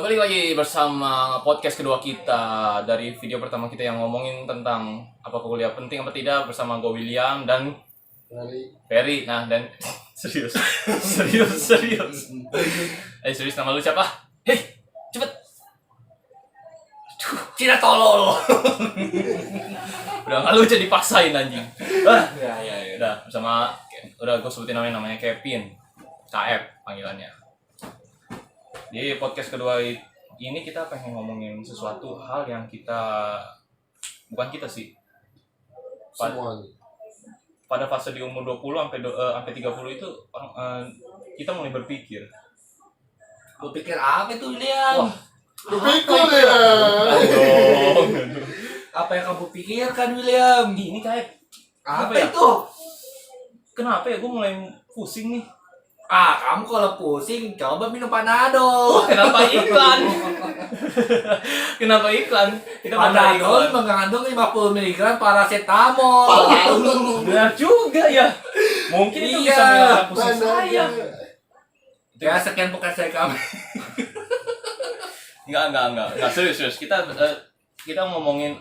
Balik lagi bersama podcast kedua kita. Dari video pertama kita yang ngomongin tentang apa kuliah penting apa tidak bersama gue William dan Ferry. Nah dan serius. Serius nama lu siapa? Hei, cepet. Cina tolol. Udah nggak lucu dipaksain anjing. Ya. Udah bersama gue sebutin namanya Kevin. KF panggilannya. Di podcast kedua ini kita pengen ngomongin sesuatu hal yang bukan kita sih. Pada fase di umur 20 sampai 30 itu kita mulai berpikir. Berpikir apa itu, William? Wah, berpikir ya. Apa yang kamu pikirkan, William? Ini kayak Apa ya? itu? Kenapa ya gue mulai pusing nih? Kamu kalau pusing coba minum Panadol. Kenapa iklan? Kenapa iklan? Kita Panadol mengandung 50 mg paracetamol. Benar juga ya. Mungkin itu bisa menghilangkan pusing saya. Ya, sekian podcast saya kami. Enggak serius. Kita ngomongin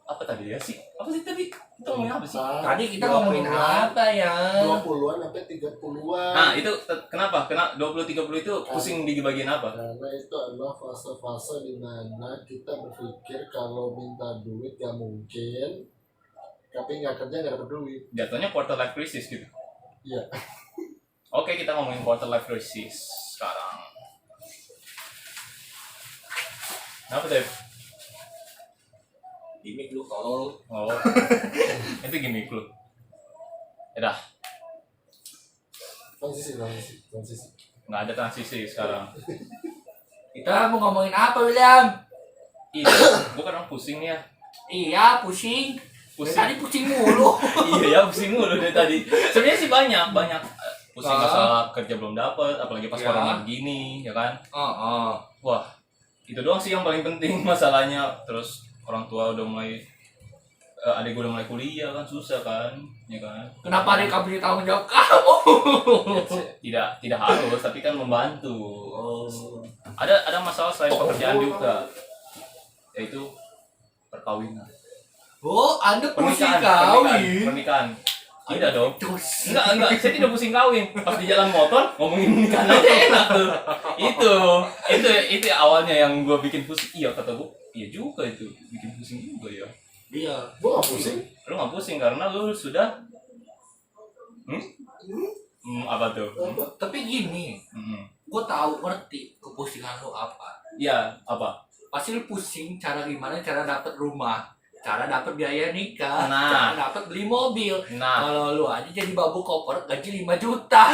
apa tadi ya sih? Apa sih tadi? Kita ngomongin apa sih? Tadi kita ngomongin apa ya? 20-an sampai 30-an. Nah, itu kenapa? 20-30 itu pusing di bagian apa? Karena itu adalah fase-fase di mana kita berpikir kalau minta duit ya mungkin, tapi nggak kerja nggak dapat duit. Jatuhnya quarter life crisis gitu. Iya. Oke, kita ngomongin quarter life crisis sekarang. Kenapa, Dev? Gimik lu tolol. Oh, itu gimmick lu. Ya dah, Transisi. nggak ada transisi sekarang. Kita mau ngomongin apa, William? Iya, gua kan orang pusing ya. Iya, pusing. Pusing. Tadi pusing mulu. Iya ya, pusing mulu dari tadi. Sebenarnya sih banyak. Pusing masalah kerja belum dapat, apalagi pas Ya. corona gini, ya kan? Oh. Wah, itu doang sih yang paling penting masalahnya. Terus orang tua udah mulai adik gue udah mulai kuliah kan, susah kan, ya kan? Kenapa adik kamu tanggung jawab kamu? Tidak harus, tapi kan membantu. Ada masalah selain pekerjaan juga, yaitu perkawinan. Oh, Anda pusing kawin. Pernikahan. Tidak dong. Cus. Enggak, saya tidak pusing kawin. Pas di jalan motor ngomongin nikahan aja enak tuh. Itu awalnya yang gue bikin pusing. Iya kata gue, iya juga itu bikin pusing juga ya. Iya. Gua nggak pusing. Lu nggak pusing karena lu sudah apa tuh? Tapi gini, gue tahu ngerti kepusingan lu apa. Iya, apa? Pasti lu pusing cara dapet rumah, cara dapet biaya nikah, Nah. cara dapet beli mobil. Nah, Kalau lu aja jadi babu koper gaji 5 juta.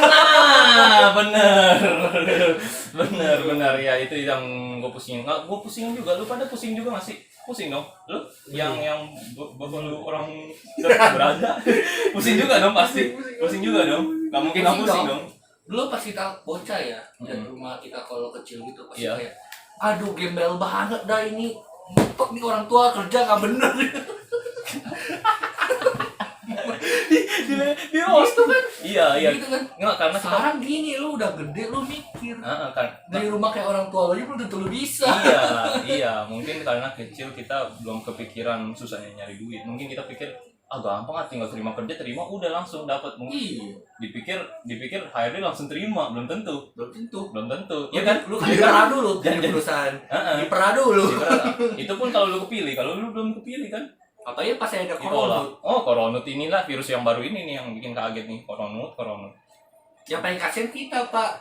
bener ya, itu yang gue pusingin. Nggak, gue pusingin juga. Lu pada pusing juga nggak sih? Pusing dong. Lu yang lu orang berada pusing juga dong pasti. Pusing juga dong. Nggak mungkin nggak pusing dong. Dulu pas kita bocah ya, dan rumah kita kalau kecil gitu pasti Iya. kayak, aduh gembel banget dah ini. Mumpet nih orang tua kerja nggak bener. Di host tuh kan? Iya. Gitu kan. Nggak, karena kita Sekarang gini, lu udah gede lu mikir. kan. Dari rumah kayak orang tua lu aja belum tentu lu bisa. Iya, mungkin karena kecil kita belum kepikiran susahnya nyari duit. Mungkin kita pikir gampang tinggal terima kerja, udah langsung dapat. Mungkin Iya. dipikir HRD langsung terima, belum tentu. Belum tentu. Iya kan? Lu kan dipera dulu di Jangan- perusahaan. Heeh. Dipera dulu. Itu pun kalau lu kepilih, kalau lu belum kepilih kan. Apalagi pas ada Ditolak. corona. Oh, coronut inilah virus yang baru ini nih yang bikin kaget nih, coronut. Yang paling kasihan kita, Pak.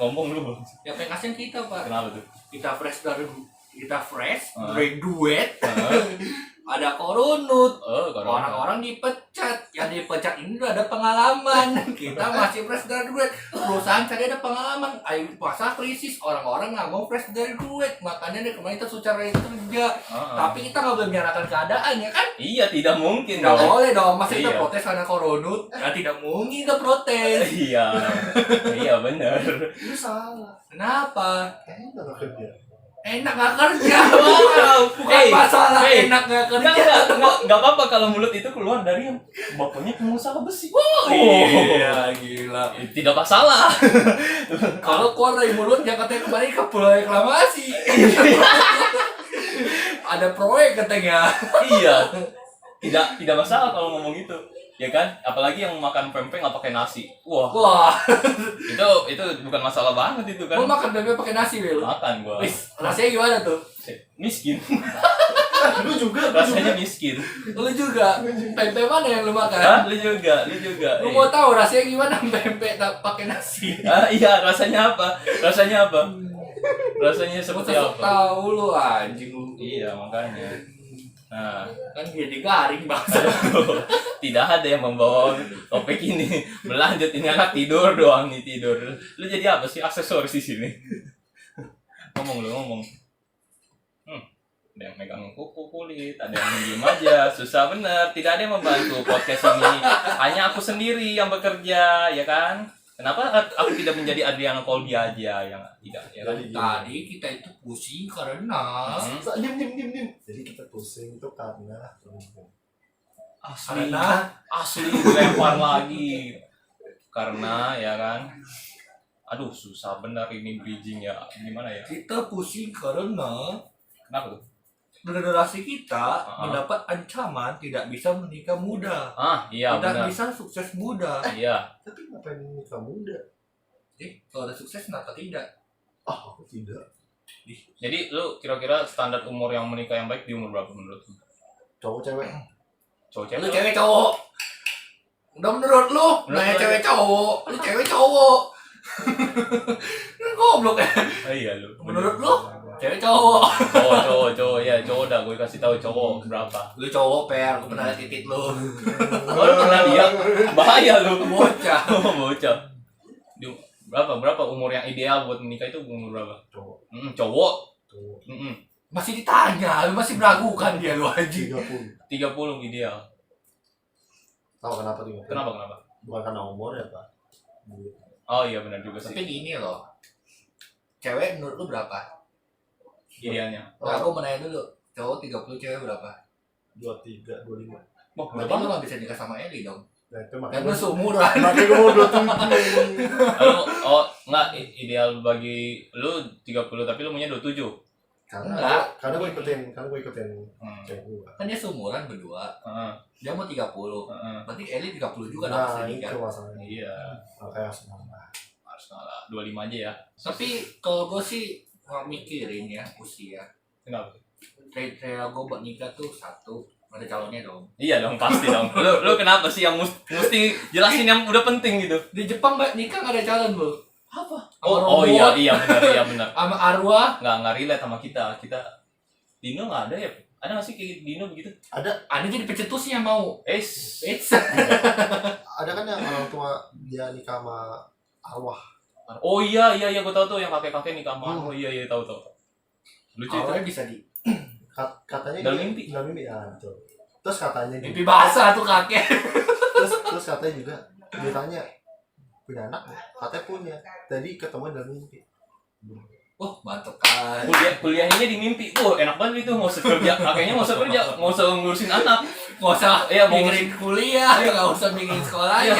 Ngomong lu. Yang paling kasihan kita, Pak. Kenapa tuh? Kita graduate. Heeh. Ada corona. Coronut. Orang-orang dipecat. Yang dipecat ini udah ada pengalaman. Kita masih fresh graduate. Perusahaan cari ada pengalaman. Ayo masa krisis, orang-orang nggak mau fresh graduate. Makanya dari kemarin kita susah cari kerja. Tapi kita nggak boleh menyalahkan keadaan ya kan? Iya, tidak mungkin Nggak dong. boleh dong. Masa kita Iya. protes karena corona? Ya tidak mungkin kita protes. Iya, benar. Itu salah. Kenapa? Kayaknya nggak kerja. enak nggak kerja. Wow. Bukan masalah enak nggak kerja. Enggak apa-apa kalau mulut itu keluar dari yang bapaknya pengusaha besi. Iya, gila. Tidak masalah. Kalau keluar dari mulutnya katanya kembali ke pulau reklamasi. Ada proyek katanya. Iya. Tidak masalah kalau ngomong itu. Ya kan? Apalagi yang makan pempek nggak pakai nasi. Wah, Itu bukan masalah banget itu kan. gua makan bebek pakai nasi, Wil. Makan gua. Wis, rasanya gimana tuh? Miskin. Lu juga. Rasanya miskin. Lu juga. Pempek mana yang lu makan? Hah? Lu juga. Lu mau tahu rasanya gimana pempek tak pakai nasi? Iya, rasanya apa? Rasanya seperti Mau apa? tahu lu anjing lu. Iya, makanya. Nah, Kan jadi garing bangsa. tidak ada yang membawa topik ini. Berlanjut, ini anak tidur doang nih, tidur. Lu jadi apa sih aksesoris di sini? Ngomong. Ada yang megang kuku kulit, ada yang diem aja, susah bener. Tidak ada yang membantu podcast ini. Hanya aku sendiri yang bekerja, ya kan? Kenapa aku tidak menjadi Adriano Colby aja yang tidak, ya kan? Tadi kita itu pusing karena Diam. Jadi kita pusing itu karena Asli dilempar lagi. Karena ya kan. Aduh, susah benar ini bridging ya. Gimana ya? kita pusing karena Kenapa tuh? generasi kita mendapat ancaman tidak bisa menikah muda. Iya Tidak benar. bisa sukses muda. Iya. tapi ngapain nikah muda? Kalau ada sukses kenapa tidak? Aku tidak. Jadi lu kira-kira standar umur yang menikah yang baik di umur berapa menurut lu? Cowok cewek. Cowok-cewek? Lu cewek cowok. Udah menurut lu, nanya lu cewek cowok. Lu cewek cowok. Goblok ya. Iya lu. Menurut lu, cewek cowok. Cowok ya, cowok dah gue kasih tahu cowok berapa. Lu cowok per, aku pernah liat titik lu. Oh, lu pernah lihat? Bahaya lu. Bocah. Bocah. Berapa umur yang ideal buat menikah itu umur berapa? Cowok. Cowok. Cowok. Masih ditanya, lu masih meragukan dia lu anjing. 30. 30 ideal. Tahu kenapa 30? Kenapa? Bukan karena umur ya, Pak. Oh iya benar juga sih. Tapi gini loh. Cewek menurut lu berapa? Idealnya. Nah, aku mau nanya dulu. Cowok 30, cewek berapa? 23, 25. Oh, Berarti lu gak bisa nikah sama Eli dong. Nah, itu Kan makanya lu seumuran. makanya gue mau 27. Enggak ideal bagi lu 30 tapi lu punya 27. Enggak. Karena gue ikutin cewek gue. Kan dia seumuran berdua. Dia mau 30. Berarti Eli 30 juga dong Nah, bisa itu nikah. masalahnya. Iya. Makanya harus nambah. Harus ngalah 25 aja ya. Tapi kalau gue sih nggak mikirin ya usia. Kenapa? Kriteria gue buat nikah tuh satu, ada calonnya dong. Iya dong pasti dong. Lu kenapa sih yang mesti jelasin yang udah penting gitu? Di Jepang nikah nggak ada calon bro. Apa? Sama robot, Iya benar. sama arwah. Nggak relate sama kita. Dino nggak ada ya? Ada nggak sih kayak Dino begitu? Ada jadi pencetusnya mau. It's Ada kan yang orang tua dia nikah sama arwah. Oh iya gue tahu tuh yang kakek nikah sama. Oh iya tahu. Lucu itu. Awalnya bisa di Katanya Dalam dia- mimpi. dalam mimpi ya betul. Terus katanya mimpi basah tuh kakek. terus katanya juga ditanya punya anak nggak? Katanya punya. Jadi ketemu dalam mimpi. Wah mantep kan. Kuliahnya di mimpi. Enak banget itu, nggak usah kerja. Kakeknya nggak usah kerja, nggak usah ngurusin anak. Nggak usah Iya, mau mikirin kuliah, nggak usah mikirin sekolahnya.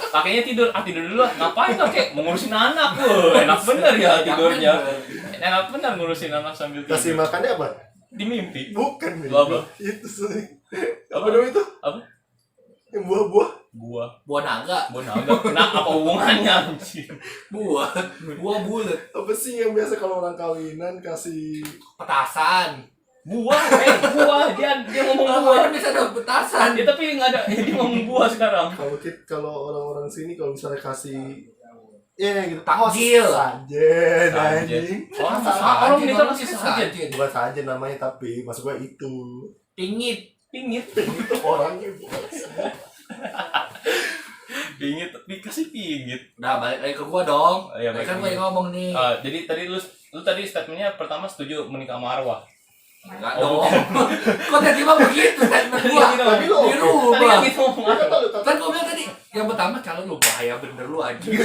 Kakeknya tidur dulu lah. Ngapain kakek? Mau ngurusin anak. Enak bener ya tidurnya. Enak bener ngurusin anak sambil tidur. Kasih makannya apa? Di mimpi. Bukan nih. Apa? Itu sih. Apa? Apa namanya itu? Apa? Yang buah-buah. Buah naga, Naga. Kenapa apa hubungannya anjir? buah bulat, Apa sih yang biasa kalau orang kawinan kasih petasan. Buah. Dia ngomong buah. Orang bisa ada petasan. Ya tapi nggak ada. Dia ngomong buah sekarang. kalau orang-orang sini kalau misalnya kasih gitu. Takjil. Sajen Sajen. anjing. Orang menikah masih saja. Bukan sajen namanya tapi maksud gua itu. Pingit. Itu orangnya bukan. Pingit tapi kasih pingit. Udah balik lagi ke gua dong. Iya, Kan balik gua lagi. yang ngomong nih. Jadi tadi lu tadi statementnya pertama setuju menikah sama arwah. Enggak Oh, dong. Kok tiba-tiba begitu statement gua? Tapi lu Dirubah. Tadi kan kita ngomong Kan arwah. lu Kan gua bilang tadi Yang pertama calon lu bahaya bener lu anjing.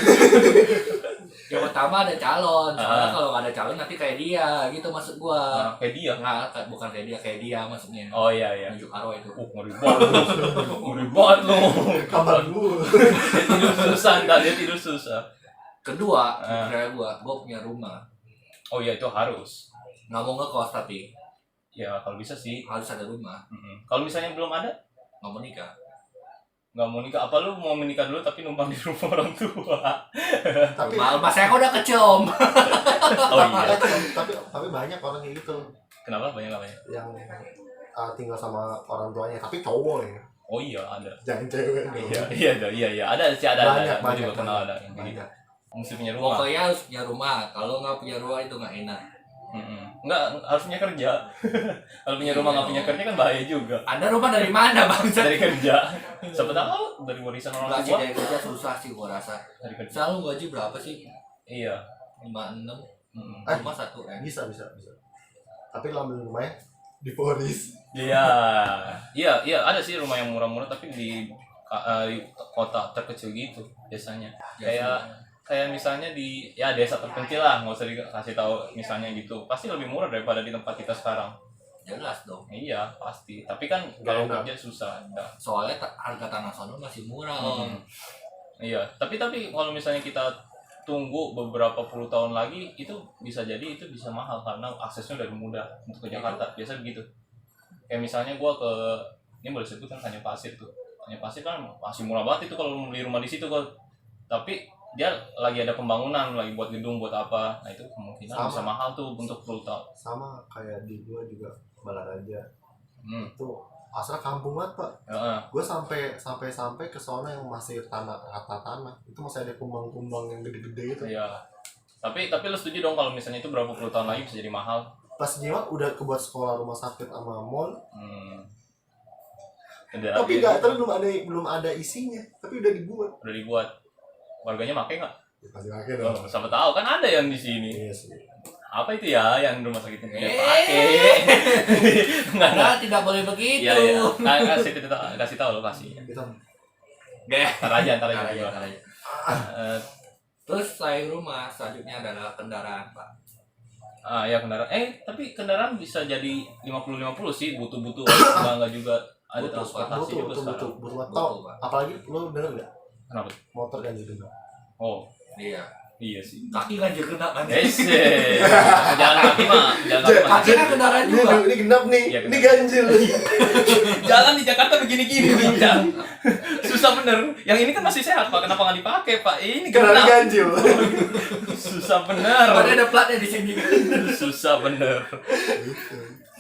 Yang pertama ada calon, soalnya kalau nggak ada calon nanti kayak dia gitu maksud gua. Kayak dia. Nggak, bukan kayak dia maksudnya. Oh iya. Nunjuk arwah itu. Ngeri banget lu. Ngeri banget lu. Kapan dulu? Dia tidur susah, enggak dia tidur susah. Kedua, kira gua punya rumah. Oh iya itu harus. Nggak mau ngekos tapi Ya kalau bisa sih. harus ada rumah. Kalau misalnya belum ada, Nggak mau nikah. nggak mau nikah. Apa lu mau menikah dulu tapi numpang di rumah orang tua? Tapi Rumah saya kok udah kecil om. Oh iya. tapi banyak orang kayak gitu Kenapa banyak? yang tinggal sama orang tuanya tapi cowok ya. Oh iya ada. Jangan cewek dong. Iya. Ada sih ada. Banyak, Gua juga banyak, kenal banyak. ada yang gitu. Banyak. Mesti punya rumah. Pokoknya harus punya rumah. Kalau nggak punya rumah itu nggak enak. Enggak, harus punya kerja. Kalau punya rumah nggak punya kerja kan bahaya juga. Anda rumah dari mana bang? Dari kerja. Siapa tahu dari warisan orang Gaji tua. dari kerja susah sih gua rasa. Dari kerja. Selalu gaji berapa sih? Iya. 5-6. Eh. Rumah 1 Bisa. Tapi lo ambil rumahnya di Foris. Iya, ada sih rumah yang murah-murah tapi di kota terkecil gitu biasanya. Kayak misalnya di desa terpencil lah, nggak usah dikasih tahu misalnya gitu. Pasti lebih murah daripada di tempat kita sekarang. Jelas dong. Iya, pasti. Tapi kan kalau kerja susah. Soalnya harga tanah sono masih murah om. Iya, tapi kalau misalnya kita tunggu beberapa puluh tahun lagi itu bisa mahal karena aksesnya udah mudah untuk ke Jakarta. Biasa begitu. Kayak misalnya gua ini boleh sebut kan Tanjung Pasir tuh. Tanjung Pasir kan masih murah banget itu kalau beli rumah di situ kok. Tapi dia lagi ada pembangunan, lagi buat gedung, buat apa. Nah, itu kemungkinan bisa mahal tuh untuk 10 tahun. Sama kayak di gua juga Balaraja. Tuh asal kampung banget pak. Gue sampai ke sana yang masih rata tanah itu masih ada kumbang-kumbang yang gede-gede gitu. Iya. Tapi lo setuju dong kalau misalnya itu berapa puluh tahun lagi bisa jadi mahal? Pas nyewa udah kebuat sekolah, rumah sakit sama mall. Tapi belum ada isinya, tapi udah dibuat. Warganya pakai nggak? Ya, pasti pakai dong. Siapa tahu kan ada yang di sini. Iya sih. Apa itu ya yang rumah sakit ini pakai? Enggak, tidak boleh begitu. Iya. Kasih tahu lo kasih. Gitu. Ntar aja. Terus selain rumah, selanjutnya adalah kendaraan pak. Ya kendaraan. Tapi kendaraan bisa jadi 50-50 sih, butuh enggak juga ada transportasi juga sekarang. Butuh. Apalagi lo denger nggak? Kenapa? Motor ganjil genap. Oh, Iya sih. kaki ganjil genap kan. Jalan kaki mah. Kaki kan kendaraan juga. Ini genap nih. Iya, Ini ganjil. Jalan di Jakarta begini-gini bincang. Susah bener. Yang ini kan masih sehat Pak. Kenapa nggak dipakai Pak? Ini Karena genap. ganjil. Susah bener. Ada platnya di sini. Susah bener.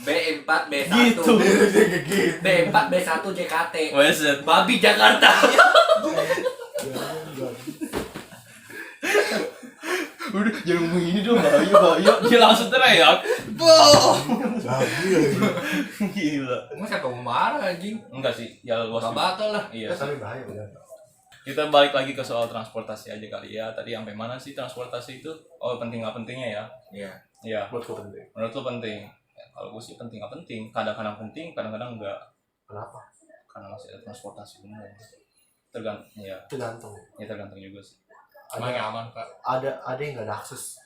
B4 B1 Gitu. B4 B1 JKT Weset. Babi Jakarta. Udah jangan ngomong ini dong, bahaya. Dia langsung teriak. Boh. Gila. Emang siapa mau marah anjing? Enggak sih, ya luas. Gak bakal lah. Iya. Tapi bahaya benar. Kita balik lagi ke soal transportasi aja kali ya. Tadi sampai mana sih transportasi itu? Oh, penting nggak pentingnya ya? Iya. Menurutku penting. Menurut lo penting. Ya, kalau gue sih penting nggak penting. Kadang-kadang penting, kadang-kadang enggak. Kenapa? Karena masih ada transportasi umum. Tergantung. Ya tergantung juga sih. Emang aman pak. Ada yang nggak ada akses.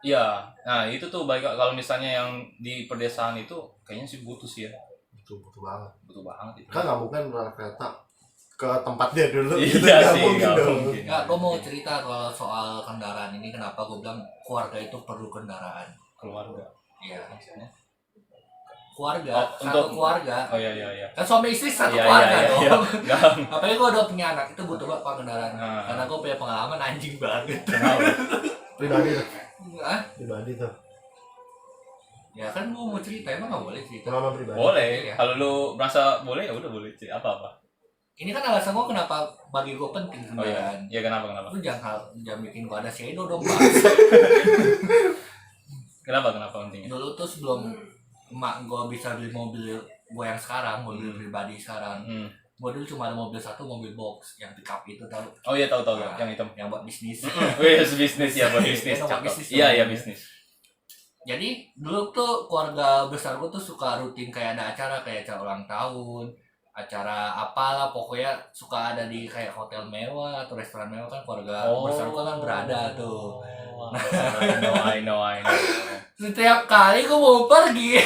Iya. Nah itu tuh baik kalau misalnya yang di pedesaan itu kayaknya sih butuh sih ya. Butuh banget. Butuh banget itu. Kan nggak mungkin rel kereta ke tempatnya dulu. Iya gitu, sih, nggak nggak mungkin dong. mungkin. Nggak, gue mau cerita soal kendaraan ini. Kenapa gue bilang keluarga itu perlu kendaraan. Keluarga. Iya. Maksudnya? Keluarga, untuk keluarga. Oh iya. Kan suami istri satu Iya, keluarga iya. dong. Enggak. Apalagi gue udah punya anak, itu butuh banget kendaraan. Nah. Karena gue punya pengalaman anjing banget. Kenapa? Pribadi tuh. Ya kan gue mau cerita, emang gak boleh cerita. Pengalaman pribadi. Boleh. Iya. Kalau lu merasa boleh ya udah boleh. Apa-apa. Ini kan alasan gue kenapa bagi gue penting Oh iya. kendaraan. Iya kenapa? Lu jangan bikin gue ada shadow dong pak. Kenapa pentingnya? Dulu tuh sebelum emak gue bisa beli mobil gue yang sekarang, mobil pribadi sekarang, gue dulu cuma ada mobil satu, mobil box yang pickup itu tau. Oh iya tahu Nah, yang hitam. yang buat bisnis. Wih, bisnis ya buat bisnis. Buat Cakep. bisnis. Iya bisnis. Jadi dulu tuh keluarga besar gue tuh suka rutin kayak ada acara kayak acara ulang tahun, acara apalah pokoknya suka ada di kayak hotel mewah atau restoran mewah kan keluarga besar gua kan berada tuh. I know. Setiap kali gua mau pergi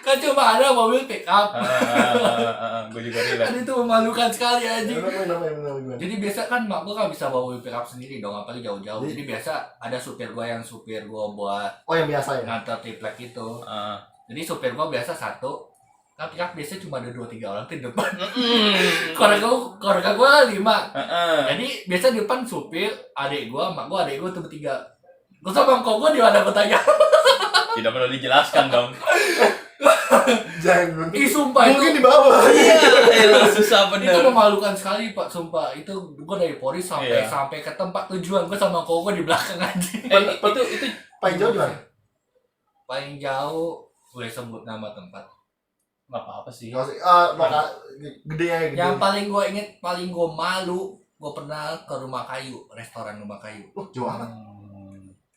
kan cuma ada mobil pick up. Gue juga relate. Kan itu memalukan sekali anjing. Gimana? Jadi biasa kan mak gua kan bisa bawa mobil pick up sendiri dong, apalagi jauh-jauh. Jadi biasa ada supir gua buat Oh yang biasa ya? ngantar triplek itu. Jadi supir gua biasa satu. Kan pick up biasanya cuma ada 2-3 orang di depan. Keluarga gua 5. Jadi biasa di depan supir, adik gua tuh bertiga. Gua sama kok gua di mana gua tanya. Tidak perlu dijelaskan dong. Jangan. Ih sumpah Mungkin itu. di bawah. Iya, susah bener. Itu memalukan sekali Pak, sumpah. Itu gua dari Polri sampai ke tempat tujuan gua sama kok gua di belakang aja. Itu Paling jauh di mana? Paling jauh boleh sebut nama tempat. nggak apa-apa sih. Gede ya gede. Yang paling gua inget, paling gua malu, gua pernah ke rumah kayu, restoran rumah kayu. Jauh amat.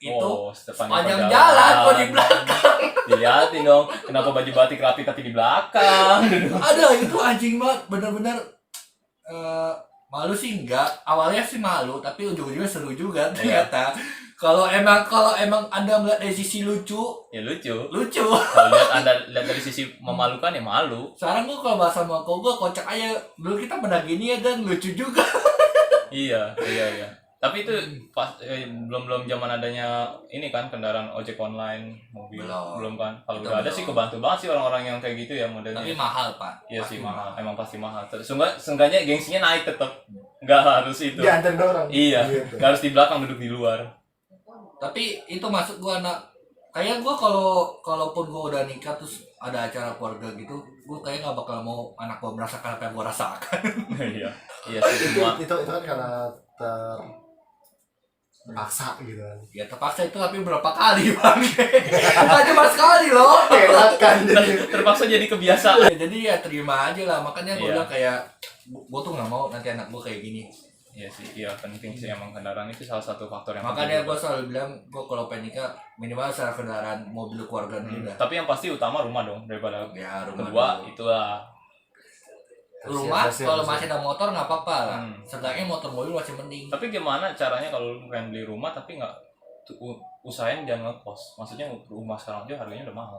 Itu sepanjang jalan gua di belakang. Dilihatin dong, kenapa baju batik rapi tapi di belakang. Ada itu anjing banget, bener-bener malu sih enggak. Awalnya sih malu, tapi ujung-ujungnya seru juga ternyata. Kalau emang Anda melihat dari sisi lucu, Ya lucu. Kalau lihat dari sisi memalukan ya malu. sekarang gua kalau bahasa sama gua kocak aja. Dulu kita pernah gini ya dan lucu juga. Iya. Tapi itu pas belum zaman adanya ini kan kendaraan ojek online, mobil. Belum kan. Kalau udah ada sih kebantu banget sih orang-orang yang kayak gitu ya modelnya. Tapi mahal, Pak. Iya sih mahal. Emang pasti mahal. Seenggaknya gengsinya naik tetap. Nggak harus itu. Diantar orang. Iya. Nggak harus di belakang, duduk di luar. Tapi itu masuk gua kayak gua kalaupun gua udah nikah terus ada acara keluarga gitu, gua kayak nggak bakal mau anak gua merasakan apa yang gua rasakan. Iya sih semua. Itu kan karena terpaksa gitu kan. Ya terpaksa itu tapi berapa kali bang? Nggak cuma sekali loh. Enakan jadi. Terpaksa jadi kebiasaan. Jadi ya terima aja lah. Makanya gua Iya. bilang kayak gua tuh nggak mau nanti anak gua kayak gini. Iya sih, iya penting sih emang kendaraan itu salah satu faktor yang Makanya penting. gua selalu bilang gua kalau pengen nikah minimal secara kendaraan mobil keluarga dulu dah. Tapi yang pasti utama rumah dong daripada Ya rumah kedua dulu. itulah. Rumah Siap. kalau masih ada motor nggak apa-apa lah. Hmm. Setidaknya motor mobil masih mending. Tapi gimana caranya kalau lu pengen beli rumah tapi nggak usahain jangan ngekos. Maksudnya rumah sekarang aja harganya udah mahal.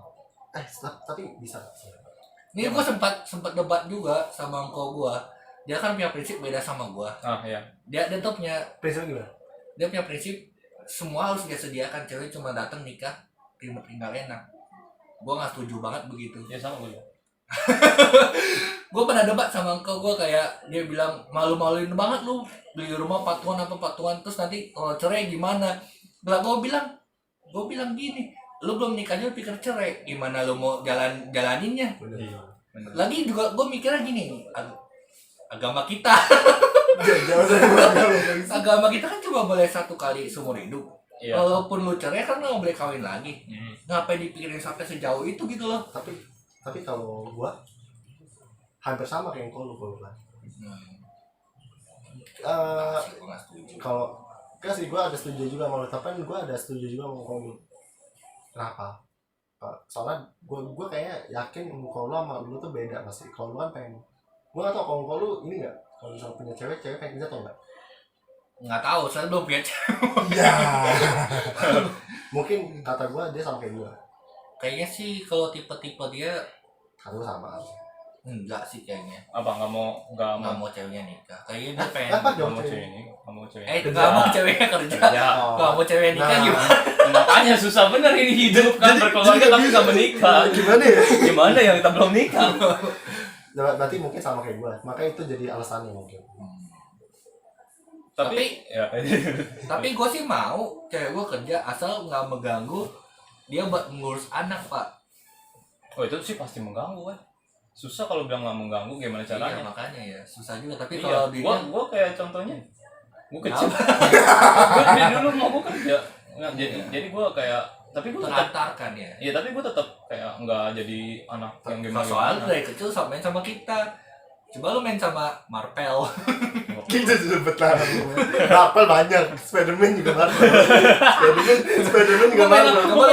Tapi bisa. Ini gue sempat debat juga sama engkau gue. Dia kan punya prinsip beda sama gue. Iya. Dia tuh punya Prinsipnya gimana? dia punya prinsip semua harus dia sediakan, cewek cuma datang nikah tinggal enak. Gue nggak setuju banget begitu. Ya sama gue. Gue pernah debat sama engkau gue kayak dia bilang malu-maluin banget lu beli rumah patungan terus nanti kalau cerai gimana? Lah gue bilang gini, lu belum nikahnya pikir cerai, gimana lu mau jalaninnya? Iya. Lagi juga gue mikirnya gini, agama kita agama kita kan cuma boleh 1 kali seumur hidup. Iya. Walaupun lu cerai kan lu nggak boleh kawin lagi. Ngapain dipikirin sampai sejauh itu gitu loh. Tapi kalau gua hampir sama kayak yang lu kalau gua. Gua nggak setuju. Kalau kan sih gua ada setuju juga sama lu, tapi gua ada setuju juga sama lu. Kenapa? Soalnya gua kayak yakin kalau lu sama lu tuh beda pasti. Kalau lu kan pengen, gua nggak tahu kalau lu ini nggak, kalau misalnya punya cewek pengen kerja atau enggak? Nggak tahu, saya belum punya cewek. Ya. Mungkin kata gua dia sama kayak gua. Kayaknya sih kalau tipe-tipe dia Kata gua sama. enggak sih kayaknya. Apa nggak mau Nggak mau ceweknya nikah. Kayaknya dia pengen. Apa nggak mau cewek ini, nggak mau cewek. Nggak mau ceweknya kerja. Ya. Nggak mau ceweknya nikah Nah. gimana? Makanya susah bener ini hidup kan berkeluarga tapi nggak menikah. Gimana ya? Gimana yang kita belum nikah? Berarti mungkin sama kayak gua. Makanya itu jadi alasannya mungkin. Tapi ya. Tapi gue sih mau cewek gue kerja asal nggak mengganggu dia buat ngurus anak pak. Oh itu sih pasti mengganggu kan. Susah kalau bilang nggak mengganggu gimana caranya? Iya, makanya ya susah juga. Tapi Iya, kalau dia gua kayak contohnya, gua kecil. Gua dari dulu mau gua kerja. Nggak, jadi gua kayak, tapi gua tetap, terantarkan ya. iya tapi gua tetap kayak nggak jadi anak yang gimana. Soalnya dari kecil sampai main sama kita. Coba lu main sama Marvel. Kita sudah betah. Marvel banyak. Spiderman juga Marvel. Spiderman juga Marvel. Coba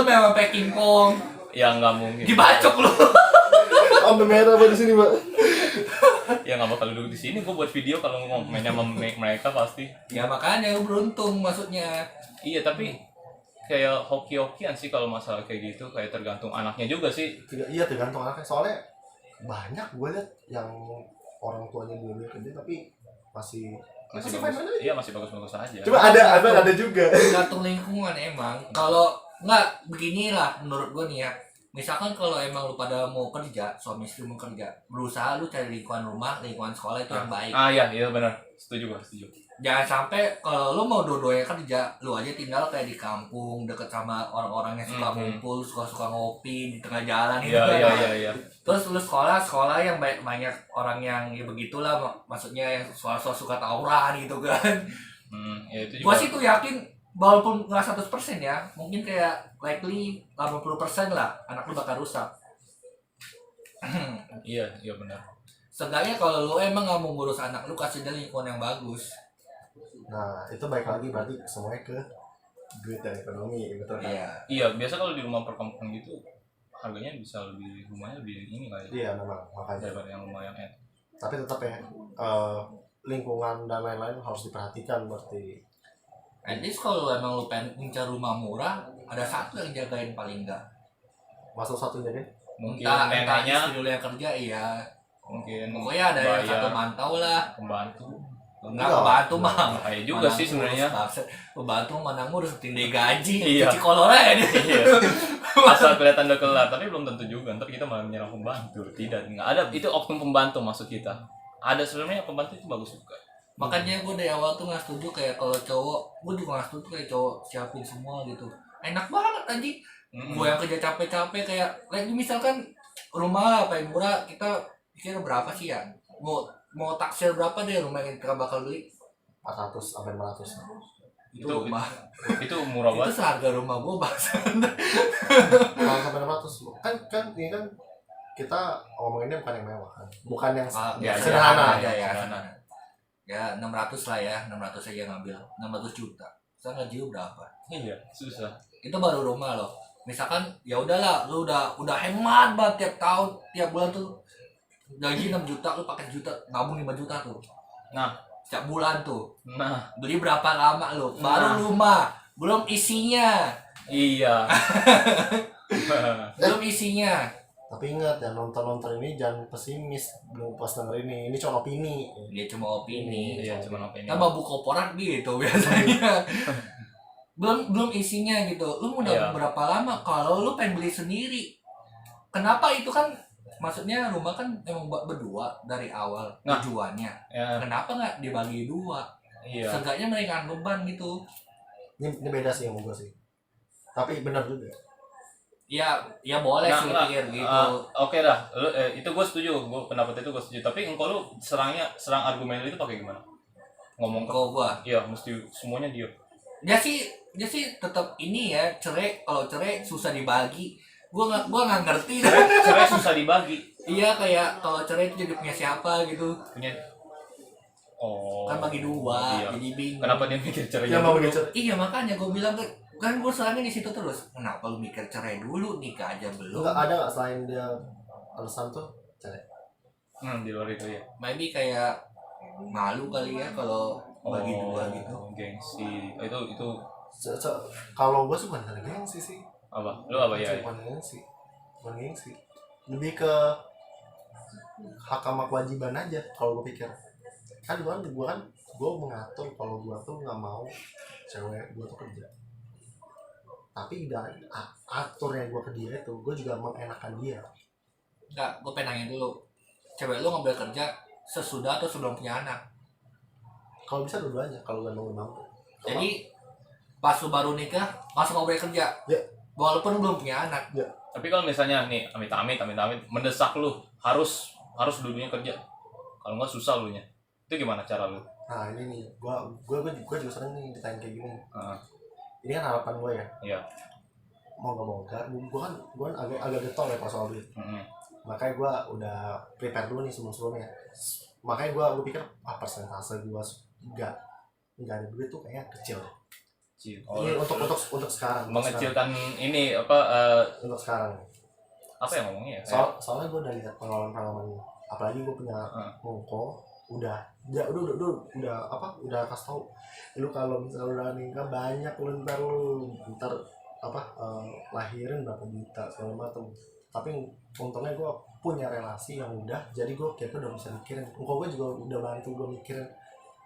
lu main sama Packing Kong. Ya nggak mungkin. Dibacok lu. sampai merah Pak di sini Pak. Ya nggak bakal duduk di sini, gue buat video kalau ngomongnya sama mereka pasti. Ya makanya lu beruntung maksudnya. Iya tapi kayak hoki-hokian sih kalau masalah kayak gitu, kayak tergantung anaknya juga sih. Iya tergantung anaknya, soalnya banyak gue liat yang orang tuanya belum kerja tapi masih Masih fine bagus. aja. Iya masih bagus-bagus aja. Cuma ada juga. Tergantung lingkungan emang. Kalau nggak beginilah menurut gua nih ya. Misalkan kalau emang lu pada mau kerja, suami istri mau kerja, berusaha lu cari lingkungan rumah, lingkungan sekolah itu yang baik. Iya benar. Setuju gua, setuju. Jangan sampai kalau lu mau dua-duanya kerja, lu aja tinggal kayak di kampung, deket sama orang-orang yang suka ngumpul, suka ngopi di tengah jalan gitu. Iya. Terus lu sekolah yang banyak orang yang ya begitulah, maksudnya yang soal suka tawuran gitu kan. Ya itu juga. Gua sih tuh yakin walaupun nggak 100% ya, mungkin kayak likely 80% lah anak lu bakal rusak. Iya benar. Seenggaknya kalau lu emang nggak mau ngurus anak lu, kasih dia lingkungan yang bagus. Nah itu baik lagi berarti semuanya ke duit dan ekonomi betul kan? Iya biasa kalau di rumah perkampungan gitu harganya bisa rumahnya lebih ini lah ya. Iya memang makanya. Daripada yang rumah yang Tapi tetap ya lingkungan dan lain-lain harus diperhatikan berarti. At least kalau emang lu pengen ngincar rumah murah, ada satu yang jagain paling enggak. Masuk satunya kan? mungkin Entah neneknya istri lu yang kerja, iya. mungkin Pokoknya ada yang satu mantau lah. pembantu. Enggak kebantu mah. Bahaya juga sih sebenarnya. Pembantu mana ngurus tinggi gaji, Iya. cuci kolornya dia. Iya. Asal kelihatan udah kelar, tapi belum tentu juga. Ntar kita malah menyerang pembantu. Tidak, nggak ada. Itu oknum pembantu maksud kita. Ada sebenarnya pembantu itu bagus juga. Makanya gue dari awal tuh nggak setuju kayak kalau cowok, gue juga nggak setuju kayak cowok siapin semua gitu. Enak banget anjing. Gue yang kerja capek-capek kayak lagi misalkan rumah apa yang murah, kita pikir berapa sih ya? Mau taksir berapa deh rumah yang kita bakal beli? 400 sampai 500. Itu rumah. Itu murah Itu banget. seharga rumah gue bahasa. Kalau sampai 600 kan ini kan kita ngomonginnya bukan yang mewah kan, bukan yang sederhana. aja ya. Ya 600 lah ya, 600 aja ngambil 600 juta. Saya gaji berapa? Iya, susah. Itu baru rumah loh. Misalkan ya udahlah, lu udah hemat banget tiap tahun, tiap bulan tuh gaji 6 juta, lu pakai juta, nabung 5 juta tuh. Nah, setiap bulan tuh. Nah, Beli berapa lama lu? Baru rumah, belum isinya. iya. Belum isinya. Tapi ingat ya, nonton ini jangan pesimis belum pas denger ini cuma opini. Dia cuma opini. Iya, cuma opini. Kan babu korporat gitu biasanya. belum isinya gitu. Lu mau nabung berapa lama kalau lu pengen beli sendiri? Kenapa itu kan maksudnya rumah kan emang berdua dari awal tujuannya. Kenapa nggak dibagi dua? Iya. Seenggaknya meringankan beban gitu. Ini beda sih yang gue sih. Tapi benar juga. Ya boleh sih pikir gitu. Oke dah. Itu gue setuju. Pendapat itu gue setuju. Tapi engkau lu serang argumen lu itu pakai gimana? Ngomong ke gua. Iya, mesti semuanya dia. Dia sih tetap ini ya, cerai. Kalau cerai susah dibagi. Gua nggak ngerti. Cerai susah dibagi. Iya, kayak kalau cerai itu jadi punya siapa gitu. Punya. Kan bagi dua, jadi bingung. Kenapa dia mikir cerai? Ya mau mikir. Iya, makanya gue bilang kan gue selama di situ terus. Kenapa lu mikir cerai dulu, nikah aja belum? Enggak ada nggak selain dia alasan tuh cerai? Di luar itu ya. Maybe kayak malu kali ya kalau bagi dua gitu. Gengsi. Itu. Kalau gue sih bukan karena gengsi sih. Apa? Lu apa ya? Bukan gengsi. Lebih ke hak sama kewajiban aja kalau gue pikir. Kan gue mengatur kalau gue tuh nggak mau cewek gue tuh kerja. Tapi dari aturnya gue ke dia itu, gue juga mengenakan dia. Enggak, gue pengen nanya dulu. Cewek lu ngambil kerja sesudah atau sebelum punya anak? Kalau bisa dua-duanya, kalau gue mampu. Jadi pas lu baru nikah langsung nggak boleh kerja. Ya. Walaupun belum punya anak. Ya. Tapi kalau misalnya nih amit-amit mendesak lu harus dulunya kerja. Kalau nggak susah lu nya. Itu gimana cara lu? Nah ini nih, gue juga sering nih ditanya kayak gini. Ini kan harapan gue ya. Iya. Mau nggak mau enggak, gue kan agak getol ya pas soal duit. Makanya gue udah prepare dulu nih sebelumnya. Makanya gue pikir persentase gue nggak ada duit tuh kayaknya kecil. Oh, ini untuk sekarang. Mengecilkan sekarang. ini apa? Untuk sekarang. apa yang ngomongnya ya? Soalnya gue udah lihat pengalaman, apalagi gue punya ngoko, udah kasih tau lu kalau misalnya udah nikah banyak lu ntar lahirin berapa juta segala macam. Tapi untungnya gue punya relasi yang udah, jadi gue kira udah bisa mikirin. Engkau gue juga udah bantu gue mikirin,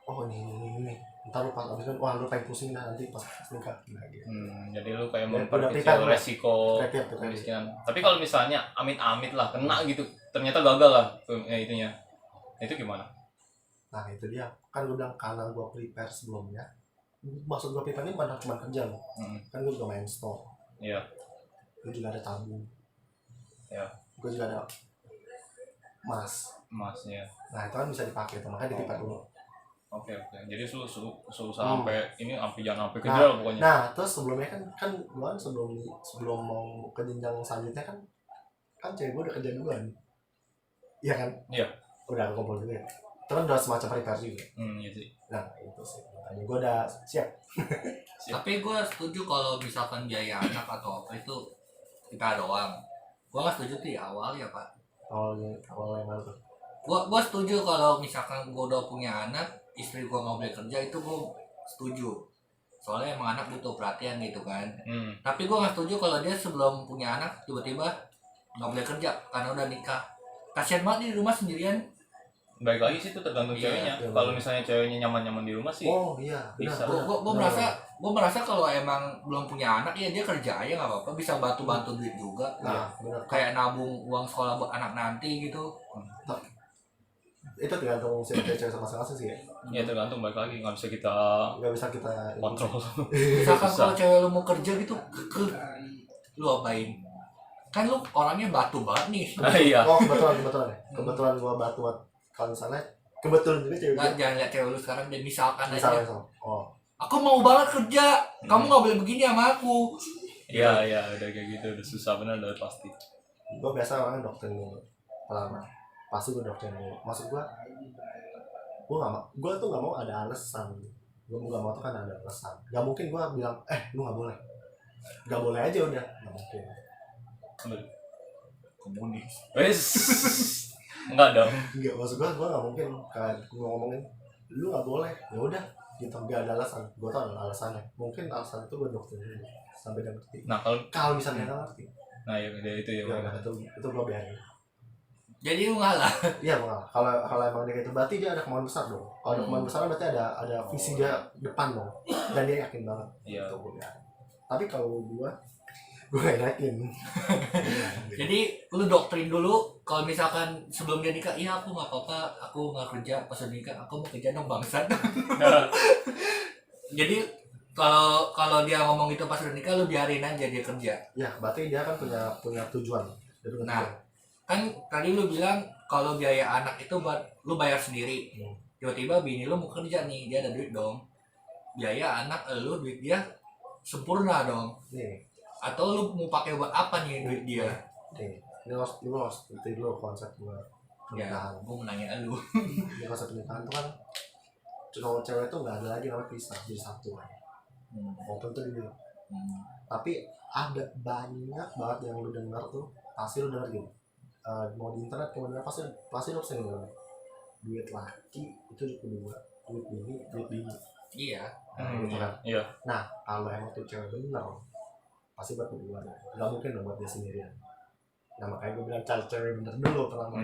oh ini ntar lu pas abis kan, wah lu pengen pusing dah nanti pas nikah gitu. Jadi lu kayak memperkecil resiko kemiskinan. Tapi kalau misalnya amit-amit lah kena gitu, ternyata gagal lah itunya, itu gimana? Nah itu dia, kan gue bilang karena gue prepare sebelumnya. Maksud gue prepare ini bukan cuma kerja loh, kan gue juga main store. Iya. Gue juga ada tabung. Iya. Gue juga ada emasnya. Nah itu kan bisa dipakai, makanya di-prepare dulu. Oke. Jadi lu sampai ini jangan sampai kerja lah pokoknya. Nah terus sebelumnya kan gue kan sebelum mau ke jenjang selanjutnya kan cewek gue udah kerja duluan. Iya kan? Iya. Udah kumpul juga. Terus udah semacam prepare juga. Iya sih. Nah itu sih, makanya gue udah siap. Tapi gue setuju kalau misalkan biaya anak atau apa itu kita doang. Gue gak setuju tuh di awal ya Pak. Awal yang mana tuh? Gue setuju kalau misalkan gue udah punya anak, istri gue nggak boleh kerja, itu gue setuju. Soalnya emang anak butuh perhatian gitu kan. Tapi gue nggak setuju kalau dia sebelum punya anak tiba-tiba nggak boleh kerja karena udah nikah. Kasian banget di rumah sendirian. Baik lagi sih itu tergantung ceweknya. Kalau misalnya ceweknya nyaman-nyaman di rumah sih. Oh iya. Bisa. Gue merasa kalau emang belum punya anak ya dia kerja aja nggak apa-apa, bisa bantu duit juga. Nah, benar. Kayak nabung uang sekolah buat anak nanti gitu. Itu tergantung cewek sama masing-masing sih ya. Ya tergantung, balik lagi nggak bisa kita kontrol. Misalkan kalau cewek lu mau kerja gitu, lu apain? Kan lu orangnya batu banget nih. Iya. Oh kebetulan gua batu buat kalau misalnya kebetulan juga cewek. Jangan lihat cewek lu sekarang dan misalkan aja. Oh. Aku mau banget kerja, kamu nggak boleh begini sama aku. Iya udah kayak gitu, udah susah benar udah pasti. Gua biasa orangnya doktrin dulu. Pertama pasti gue doktrin dulu. Maksud gue tuh nggak mau ada alasan. Gue nggak mau tuh kan ada alasan. Gak mungkin gue bilang lu nggak boleh aja udah, nggak mungkin. Komunis. Enggak dong. Enggak, maksud gue nggak mungkin kayak gue ngomongin lu nggak boleh, ya udah gitu, nggak ada alasan. Gue tau ada alasannya. Mungkin alasan itu gue doktrin dulu sampai dia ngerti. Nah kalau misalnya nggak ngerti, nah ya itu ya. Itu gue biarin. Jadi lu ngalah. Iya mengalah. Kalau emang dia gitu, berarti dia ada kemauan besar dong. Kalau ada kemauan besar berarti ada visi dia depan dong. Dan dia yakin banget. Iya. Tapi kalau gue gak yakin. Jadi lu doktrin dulu. Kalau misalkan sebelum dia nikah, iya aku nggak apa-apa, aku nggak kerja. Pas udah nikah, aku mau kerja dong bangsat. Jadi kalau dia ngomong itu pas udah nikah, lu biarin aja dia kerja. Ya, berarti dia kan punya tujuan. Nah, kan tadi lu bilang kalau biaya anak itu buat lu bayar sendiri. Tiba-tiba bini lu mau kerja nih, dia ada duit dong. Biaya anak lu, duit dia sempurna dong. Nih. Atau lu mau pakai buat apa nih duit dia? Nih, ini harus itu dulu konsep gue pernikahan. Ya, gue menanya lu. Di konsep pernikahan itu kan cowok cewek itu nggak ada lagi namanya pisah, jadi satu kan. Walaupun itu dulu. Tapi ada banyak banget yang lu dengar tuh, pasti lu dengar gitu. Mau di internet kemudian pasti lo sering dengar duit laki itu kedua, duit bini. Iya. Gitu kan. Iya. Nah kalau emang tuh cewek bener pasti buat berdua, nggak mungkin dong buat dia sendirian. Nah makanya gue bilang cari cewek bener dulu pertama.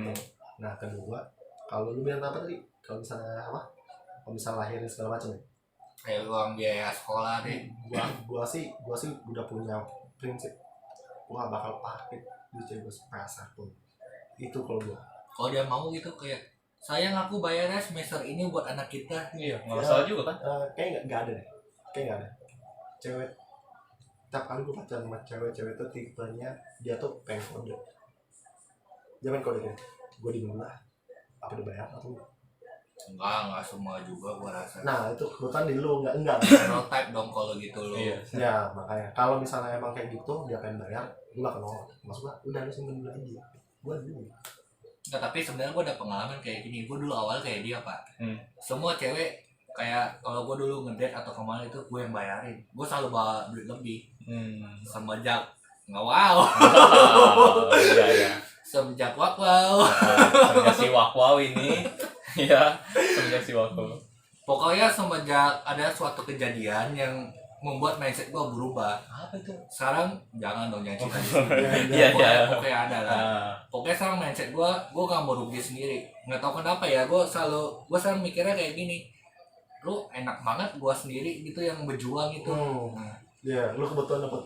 Nah kedua, kalau lu bilang apa tadi, kalau misalnya lahirin segala macam ya, kayak uang biaya sekolah deh. Gua sih udah punya prinsip, gua gak bakal pakai duit cewek sepeser pun. Itu kalau dia mau gitu, kayak sayang aku bayarnya semester ini buat anak kita. Iya, nggak masalah juga kan? Kayaknya nggak ada deh. Cewek, tiap kali gue pacaran sama cewek itu tipenya dia tuh pengen kode. Dia main kode kan, gue dimana, apa dibayar atau enggak semua juga gua rasa. Nah itu kebetulan di lu enggak. Stereotype dong kalau gitu lo. Iya. Ya makanya kalau misalnya emang kayak gitu dia pengen bayar, lu gak kenal. Maksud gue udah lu simpen dulu aja. Gue dulu. Nah, tapi sebenarnya gue ada pengalaman kayak gini. Gue dulu awal kayak dia Pak. Semua cewek kayak kalau gue dulu ngedate atau kemana itu gue yang bayarin. Gue selalu bawa duit lebih. Semenjak Nggak wow. Iya iya. Semenjak wow. Semenjak si Wakwau ini, ya semenjak si Wakwau. Pokoknya semenjak ada suatu kejadian yang membuat mindset gua berubah. Apa itu? Sekarang jangan dong yang cerita. Iya iya. Pokoknya ada lah. Pokoknya sekarang mindset gua gak mau rugi sendiri. Nggak tahu kenapa ya, gua selalu mikirnya kayak gini. Lu enak banget gua sendiri gitu yang berjuang gitu. Iya, lu kebetulan dapat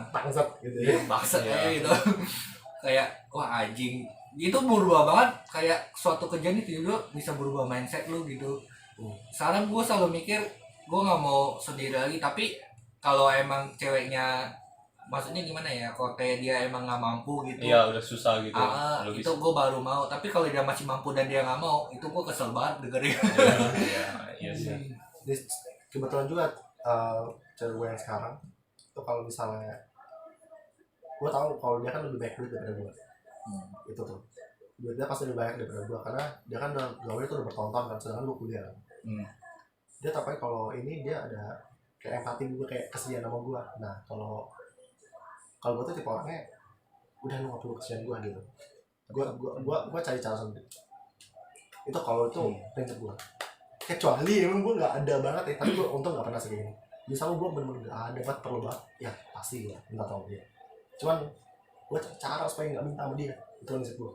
bangsat gitu ya. Bangsat aja gitu. Kayak wah anjing. Itu berubah banget, kayak suatu kejadian itu juga bisa berubah mindset lu gitu. Sekarang gua selalu mikir gue nggak mau sendiri lagi, tapi kalau emang ceweknya maksudnya gimana ya, kalau kayak dia emang nggak mampu gitu, iya udah susah gitu, itu gue baru mau. Tapi kalau dia masih mampu dan dia nggak mau, itu gue kesel banget dengerin. Iya sih. Kebetulan juga cewek gue yang sekarang itu kalau misalnya gue tahu kalau dia kan lebih baik duit daripada gue, itu tuh duitnya pasti lebih banyak daripada gue karena dia kan udah gawe itu udah bertonton kan, sedangkan gue kuliah. Dia tapi kalau ini dia ada kayak empati gue, kayak kesian sama gue. Nah kalau gue tuh tipe orangnya udah lu nggak perlu kesian gue gitu. Gue cari cara sendiri. Itu kalau itu prinsip gue. Kecuali emang gue nggak ada banget ya, tapi gue untung nggak pernah segini. Misalnya gue bener-bener nggak ada banget perlu banget, ya pasti gue minta tolong dia. Cuman gue cari cara supaya nggak minta sama dia, itu prinsip gue.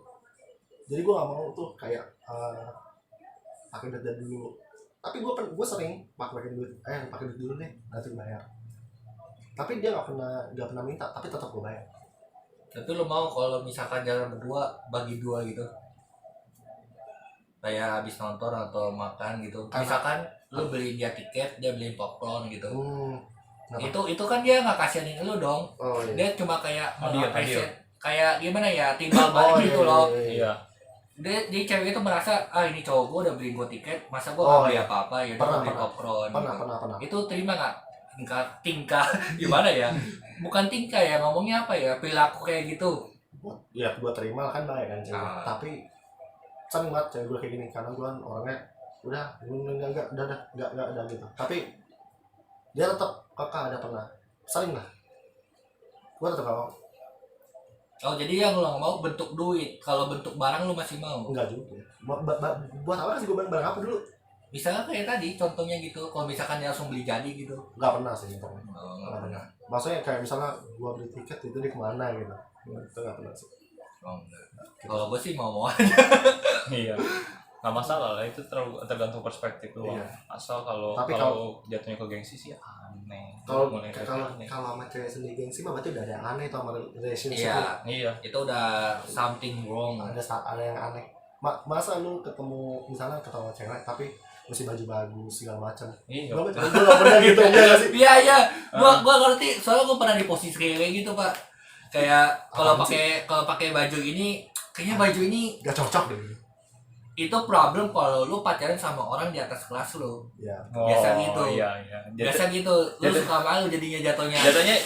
Jadi gue nggak mau tuh kayak pakai data dulu. Tapi gue sering pakai duit dulu nih, nanti bayar. Tapi dia nggak pernah minta, tapi tetap gue bayar. Tapi lo mau kalau misalkan jalan berdua bagi dua gitu, kayak habis nonton atau makan gitu, misalkan lo beli dia tiket, dia beli popcorn gitu, itu kan dia nggak kasihanin lo dong. Dia cuma kayak appreciate, kayak gimana ya, timbal balik gitu loh. Iya. Dia cewek itu merasa ini cowok gue udah beli gue tiket, masa gue nggak beli apa-apa ya, dia beli popcorn. Pernah. Itu terima nggak tingkah gimana ya? Bukan tingkah ya, ngomongnya apa ya, perilaku kayak gitu. Ya gue terima kan, baik kan cewek. Tapi sering banget cewek gue kayak gini karena gue kan orangnya udah enggak gitu. Tapi dia tetap kakak ada pernah sering lah. Gue tetap kalau jadi yang lo nggak mau bentuk duit, kalau bentuk barang lo masih mau? Enggak juga. Buat apa sih gue barang apa dulu? Misalnya kayak tadi contohnya gitu, kalau misalkan dia langsung beli jadi gitu. Nggak pernah sih. Nggak pernah. Maksudnya kayak misalnya gue beli tiket itu dia kemana gitu. Itu nggak pernah sih. Kalau gue sih mau aja. Iya. Nggak masalah lah, itu tergantung perspektif lu. Iya. Asal kalau jatuhnya ke gengsi sih aneh. Kalau sama cewek sendiri gengsi mah berarti udah ada yang aneh tuh sama relationship. Iya. Itu udah something wrong. Ada yang aneh. Masa lu misalnya ketemu cewek tapi mesti baju bagus segala macam. Iya. Gue nggak pernah gitu ya sih. Iya. Gua ngerti, soalnya gua pernah di posisi kayak gitu, Pak. Kayak kalau pakai baju ini, kayaknya baju ini gak cocok deh. Itu problem kalau lu pacaran sama orang di atas kelas lu. Iya. Biasa gitu. Iya. Biasa gitu. Lu suka malu jadinya jatuhnya.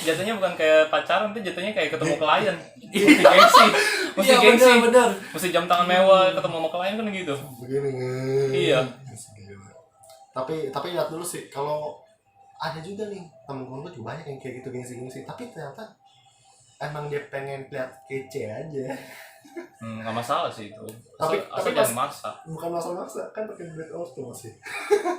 Jatuhnya bukan kayak pacaran, tuh jatuhnya kayak ketemu klien. Mesti gengsi. Mesti gengsi. Bener. Mesti jam tangan mewah ketemu sama klien kan gitu. Begini. Iya. Tapi lihat dulu sih, kalau ada juga nih temen-temen gue juga banyak yang kayak gitu gengsi, tapi ternyata emang dia pengen lihat kece aja. Nggak masalah sih itu. Tapi jangan maksa. Bukan masalah maksa, kan pakai duit ortu masih.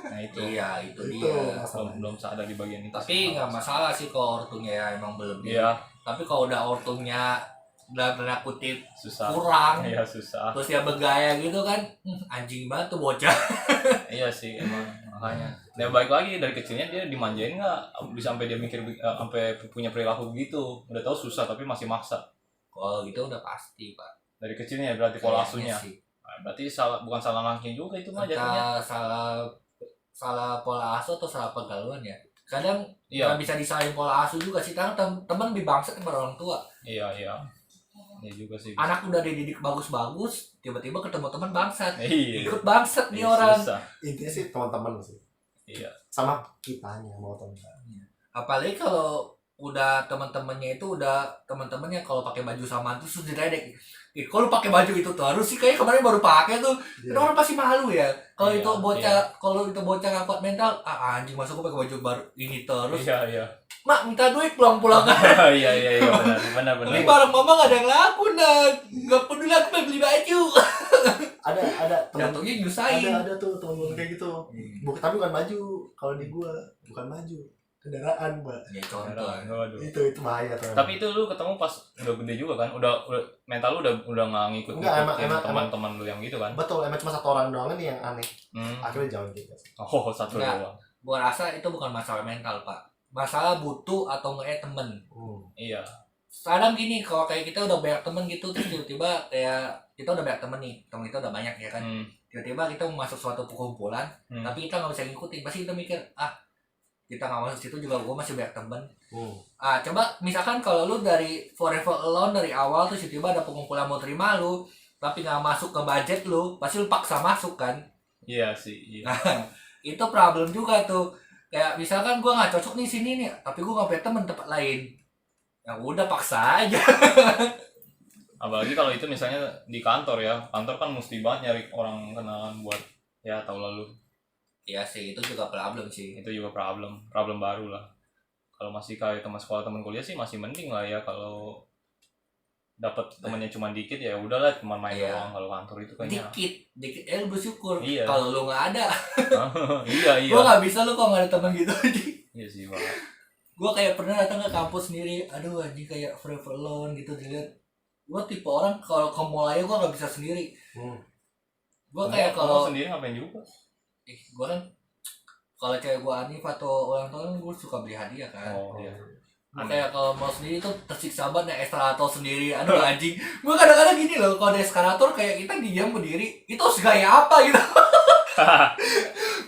Nah itu. Iya, itu dia. Belum sadar di bagian itu. Tapi nggak masalah sih kalau ortunya ya emang berlebih. Iya. Tapi kalau udah ortunya dalam tanda kutip susah. Kurang. Iya, susah. Terus dia bergaya gitu kan, anjing banget tuh bocah. Iya sih emang makanya. Nah baik lagi dari kecilnya dia dimanjain nggak, bisa sampai dia mikir sampai punya perilaku gitu. Udah tahu susah tapi masih maksa. Kalau gitu udah pasti, Pak. Dari kecilnya berarti pola asuhnya. Nah, berarti bukan salah langkah juga itu mah jatuhnya. Salah pola asuh atau salah pergaulan ya. Kadang nggak bisa disalahin pola asuh juga sih, karena teman lebih bangsat daripada orang tua. Iya. Iya juga sih. Anak udah dididik bagus-bagus, tiba-tiba ketemu teman bangsat. Iya. Ikut bangsat nih orang. Susah. Intinya sih teman-teman sih. Iya. Sama kitanya mau teman. Apalagi kalau udah teman-temannya kalau pakai baju sama terus diledek. Kalau pakai baju itu tuh harus sih, kayak kemarin baru pakai tuh. Kan orang pasti malu ya. Kalau itu bocah ngangkut mental, anjing masuk gue pakai baju baru ini terus. Iya. mak minta duit pulang-pulang. Iya benar. Ini barang mama gak ada yang laku nak, nggak peduli aku mau beli baju. Ada teman Jatuhnya nyusahin. ada tuh teman gue kayak gitu. Tapi bukan maju, kalau di gua bukan maju, kendaraan, Mbak. Ya contoh. Waduh. Itu bahaya tuh. Tapi itu lu ketemu pas udah gede juga kan? Udah mental lu udah nggak ngikut Enggak, emang teman-teman lu yang gitu kan? Betul, emang cuma satu orang doang nih yang aneh. Akhirnya jauh gitu. Oh, satu Enggak. doang. Gua rasa itu bukan masalah mental, Pak. Masalah butuh atau nggak temen. Iya. Kadang gini, kalau kayak kita udah banyak temen gitu, terus tiba-tiba kayak kita udah banyak temen nih, temen kita udah banyak ya kan. Tiba-tiba kita mau masuk suatu perkumpulan, tapi kita nggak bisa ngikutin. Pasti kita mikir, kita nggak masuk situ juga, gue masih banyak temen. Coba misalkan kalau lu dari Forever Alone dari awal, terus tiba-tiba ada perkumpulan mau terima lu, tapi nggak masuk ke budget lu, pasti lu paksa masuk kan. Iya sih. Iya. Nah, itu problem juga tuh. Kayak misalkan gue nggak cocok nih sini nih, tapi gue nggak punya temen tempat lain. Ya udah paksa aja. Apalagi kalau itu misalnya di kantor ya. Kantor kan mesti banget nyari orang kenalan buat ya tahu lalu. Iya sih, itu juga problem sih. Itu juga problem baru lah. Kalau masih kayak teman sekolah, teman kuliah sih masih mending lah ya. Kalau dapat temannya cuma dikit ya udahlah, cuma main doang. Kalau kantor itu kayaknya dikit lu bersyukur. Iya. Kalau lu nggak ada. Iya. Gue nggak bisa lu kalau nggak ada teman gitu aja. Iya sih banget. Gue kayak pernah datang ke kampus sendiri, aduh anjing kayak forever alone gitu dilihat. Gue tipe orang kalau ke mall aja gue nggak bisa sendiri. Gue kayak kalau sendiri ngapain juga? gue kan kalau cewek gue Anif atau ulang tahun gue suka beli hadiah kan. Oh iya. Gue kayak kalau mau sendiri tuh tersiksa banget naik eskalator sendiri, aduh anjing. Gue kadang-kadang gini loh, kalau naik eskalator kayak kita diam berdiri, itu harus gaya apa gitu.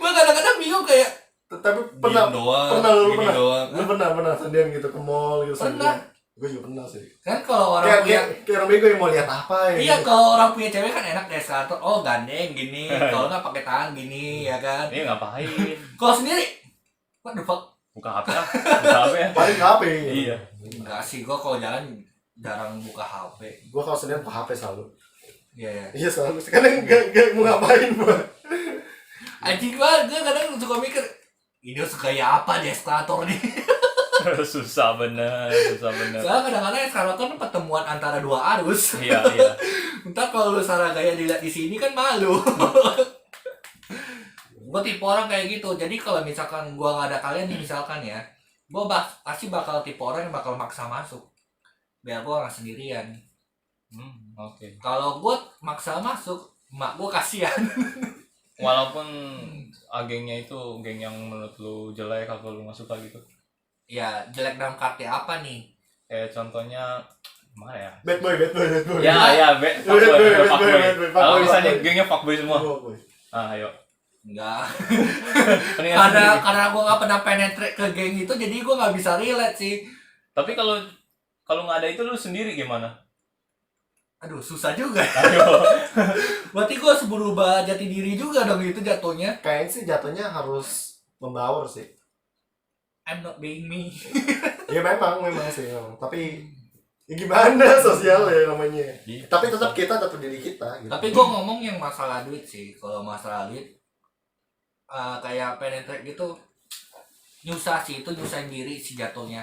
Gue kadang-kadang bingung kayak. Tapi pernah lu pernah sendirian gitu ke mall gitu. Pernah. Gue juga pernah sih. Kan kalau orang punya kayak orang bego yang mau lihat apa ya. Iya, kalau orang punya cewek kan enak deh eskalator. Oh, gandeng gini. Kalau enggak pakai tangan gini ya kan. Ini ngapain? Kalau sendiri what the fuck? Buka HP lah. Buka HP ya. Paling ke HP. Iya. Enggak sih, gua kalau jalan jarang buka HP. Gua kalau sendirian ke HP selalu. Iya. Iya selalu. Sekarang enggak mau ngapain gua. Anjing gua kadang suka mikir, ini harus gaya apa di eskalator nih? Susah bener. Soalnya kadang-kadang eskalator kan pertemuan antara dua arus. Iya. Entar kalau lu salah gaya dilihat di sini kan malu. Gue tipe orang kayak gitu. Jadi kalau misalkan gue nggak ada kalian nih misalkan ya, gue pasti bakal tipe orang yang bakal maksa masuk biar gue nggak sendirian. Oke. Kalau gue maksa masuk, mak gue kasihan. Walaupun gengnya itu geng yang menurut lu jelek atau lu nggak suka gitu. Ya jelek dalam arti apa nih? Kayak contohnya mana ya? Bad boy. Ya, fuckboy. Kalau misalnya fuckboy. gengnya fuckboy semua. Ayo. Enggak. karena gue nggak pernah penetrate ke geng itu, jadi gue nggak bisa relate sih. Tapi kalau nggak ada itu lu sendiri gimana? Aduh, susah juga. Ayo. Berarti gue harus berubah jati diri juga dong itu jatuhnya. Kayaknya sih jatuhnya harus membaur sih. I'm not being me. Ya memang sih. Tapi ya gimana sosial ya namanya. Tapi tetap diri kita. Gitu. Tapi gue ngomong yang masalah duit sih. Kalau masalah duit, kayak penetrate gitu, nyusah sih, itu nyusahin diri sih jatuhnya.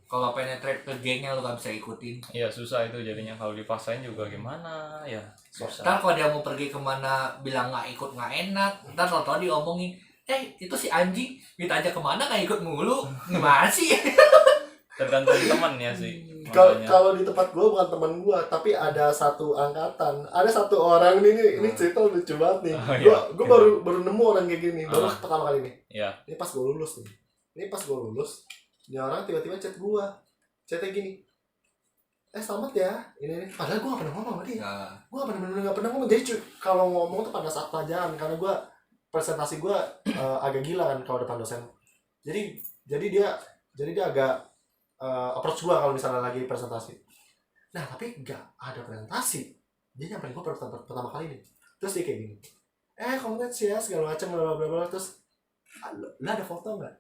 Kalau penetrate ke gengnya lu gak bisa ikutin. Iya susah itu jadinya, kalau dipaksain juga gimana ya susah. Ntar kalau dia mau pergi kemana bilang nggak ikut nggak enak, ntar tau diomongin, itu si anjing minta aja kemana nggak ikut mulu, gimana sih? Tergantung teman ya sih. Kalau di tempat gue bukan teman gue, tapi ada satu angkatan, ada satu orang ini cerita lucu banget nih. Gue baru nemu orang kayak gini, baru pertama kali nih. Iya. Ini pas gue lulus, ini orang tiba-tiba chat gue, chatnya gini, selamat ya, ini. Padahal gue gak pernah ngomong sama dia. Gue gak pernah ngomong. Jadi kalau ngomong tuh pada saat pelajaran, karena gue presentasi gue agak gila kan kalau depan dosen. Jadi dia agak approach gue kalau misalnya lagi presentasi. Nah tapi gak ada presentasi, dia nyamperin gue pertama kali nih. Terus dia kayak gini, congrats ya segala macam bla bla bla. Terus lu ada foto nggak?